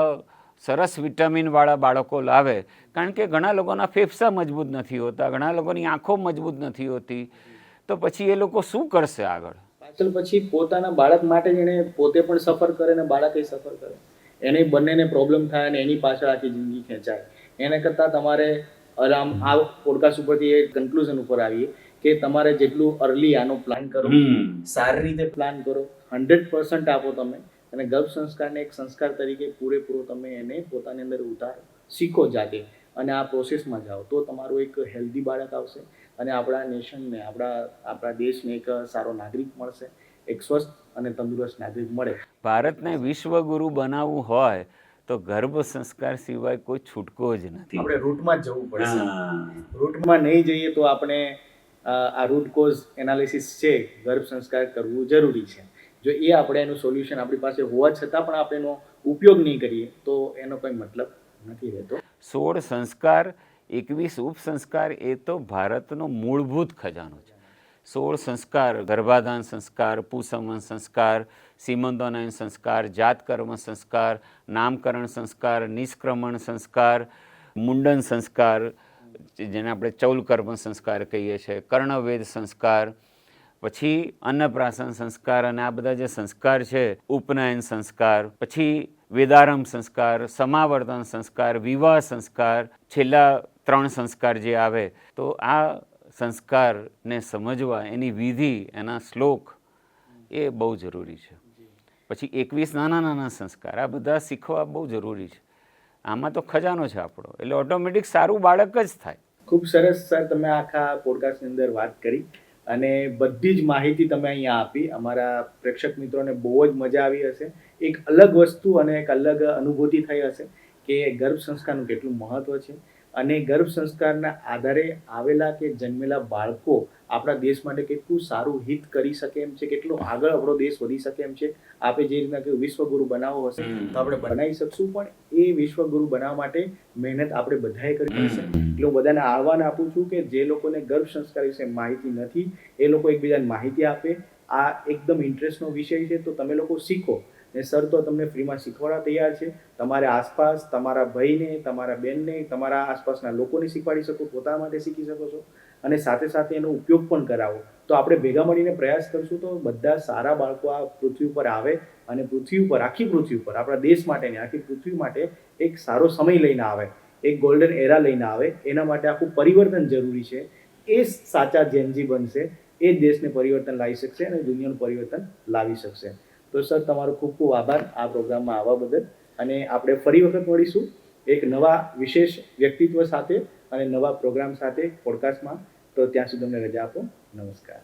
[SPEAKER 2] સરસ વિટામિનવાળા બાળકો લાવે. કારણ કે ઘણા લોકોના ફેફસા મજબૂત નથી હોતા, ઘણા લોકોની આંખો મજબૂત નથી હોતી, તો પછી એ લોકો શું કરશે આગળ?
[SPEAKER 1] પાછળ પછી પોતાના બાળક માટે જ એને પોતે પણ સફર કરે ને બાળકે સફર કરે, એને બંનેને પ્રોબ્લેમ થાય અને એની પાછળ આખી જિંદગી ખેંચાય. એના કરતાં તમારે આ પોડકાસ્ટ ઉપરથી એ કન્ક્લુઝન ઉપર આવીએ કે તમારે જેટલું અર્લી આનો પ્લાન કરો, સારી રીતે પ્લાન કરો, 100% આપો તમે અને ગર્ભ સંસ્કારને એક સંસ્કાર તરીકે પૂરેપૂરો તમે એને પોતાની અંદર શીખો જાતે અને આ પ્રોસેસમાં જાઓ તો તમારું એક હેલ્ધી બાળક આવશે અને આપણા નેશનને આપણા દેશને એક સારો નાગરિક મળશે, એક સ્વસ્થ અને તંદુરસ્ત નાગરિક મળે.
[SPEAKER 2] ભારતને વિશ્વગુરુ બનાવવું હોય તો ગર્ભ સંસ્કાર સિવાય કોઈ છૂટકો જ નથી.
[SPEAKER 1] આપણે રૂટમાં જ જવું પડશે. રૂટમાં નહીં જઈએ તો આપણે આ રૂટ કોઝ એનાલિસિસ છે, ગર્ભ સંસ્કાર કરવું જરૂરી છે. જો એ આપણે એનું સોલ્યુશન આપણી પાસે હોવા છતાં પણ આપણે એનો ઉપયોગ નહીં કરીએ તો એનો કોઈ મતલબ નથી રહેતો.
[SPEAKER 2] 16 સંસ્કાર 21 ઉપસંસ્કાર એ તો ભારતનો મૂળભૂત ખજાનો છે. 16 સંસ્કાર, ગર્ભાધાન સંસ્કાર, પુસંવન સંસ્કાર, સીમંતોનયન સંસ્કાર, જાતકર્મ સંસ્કાર, નામકરણ સંસ્કાર, નિષ્ક્રમણ સંસ્કાર, મુંડન સંસ્કાર, જેને આપણે ચૌલકર્મ સંસ્કાર કહીએ છીએ, કર્ણવેદ સંસ્કાર, પછી અન્નપ્રાશન સંસ્કાર, અને આ બધા જે સંસ્કાર છે, ઉપનયન સંસ્કાર, પછી વેદારંભ સંસ્કાર, સમાવર્તન સંસ્કાર, વિવાહ સંસ્કાર, છેલ્લા 3 સંસ્કાર જે આવે, તો આ સંસ્કારને સમજવા, એની વિધિ, એના શ્લોક એ બહુ જરૂરી છે. પછી 21 નાના નાના સંસ્કાર, આ બધા શીખવા બહુ જરૂરી છે. આમાં તો ખજાનો છે આપણો, એટલે ઓટોમેટિક સારું બાળક જ થાય.
[SPEAKER 1] ખૂબ સરસ સર, તમે આખા પોડકાસ્ટની અંદર વાત કરી અને બધી જ માહિતી તમે અહીંયા આપી. અમારા પ્રેક્ષક મિત્રોને બહુ જ મજા આવી હશે. એક અલગ વસ્તુ અને એક અલગ અનુભૂતિ થઈ હશે કે ગર્ભ સંસ્કારનું કેટલું મહત્વ છે અને ગર્ભ સંસ્કારના આધારે આવેલા કે જન્મેલા બાળકો આપણા દેશ માટે કેટલું સારું હિત કરી શકે એમ છે, કેટલું આગળ આપણો દેશ વધી શકે એમ છે. આપણે જે રીતના કે વિશ્વગુરુ બનાવવો હશે તો આપણે બનાવી શકશું, પણ એ વિશ્વગુરુ બનાવવા માટે મહેનત આપણે બધાએ કરવી પડશે. એટલે હું બધાને આહ્વાન આપું છું કે જે લોકોને ગર્ભ સંસ્કાર વિશે માહિતી નથી એ લોકો એકબીજાને માહિતી આપે. આ એકદમ ઇન્ટરેસ્ટનો વિષય છે તો તમે લોકો શીખો ને સર તો તમને ફ્રીમાં શીખવાડવા તૈયાર છે. તમારે આસપાસ તમારા ભાઈને, તમારા બેનને, તમારા આસપાસના લોકોને શીખવાડી શકો, પોતાના માટે શીખી શકો છો અને સાથે સાથે એનો ઉપયોગ પણ કરાવો. તો આપણે ભેગા મળીને પ્રયાસ કરશું તો બધા સારા બાળકો આ પૃથ્વી ઉપર આવે અને આખી પૃથ્વી ઉપર આપણા દેશ માટે ને આખી પૃથ્વી માટે એક સારો સમય લઈને આવે, એક ગોલ્ડન એરા લઈને આવે. એના માટે આખું પરિવર્તન જરૂરી છે. એ સાચા જેનજી બનશે, એ જ દેશને પરિવર્તન લાવી શકશે અને દુનિયાનું પરિવર્તન લાવી શકશે. તો સર તમારો ખૂબ ખૂબ આભાર આ પ્રોગ્રામમાં આવવા બદલ, અને આપણે ફરી વખત મળીશું એક નવા વિશેષ વ્યક્તિત્વ સાથે અને નવા પ્રોગ્રામ સાથે પોડકાસ્ટમાં. તો ત્યાં સુધી તમને રજા આપો. નમસ્કાર.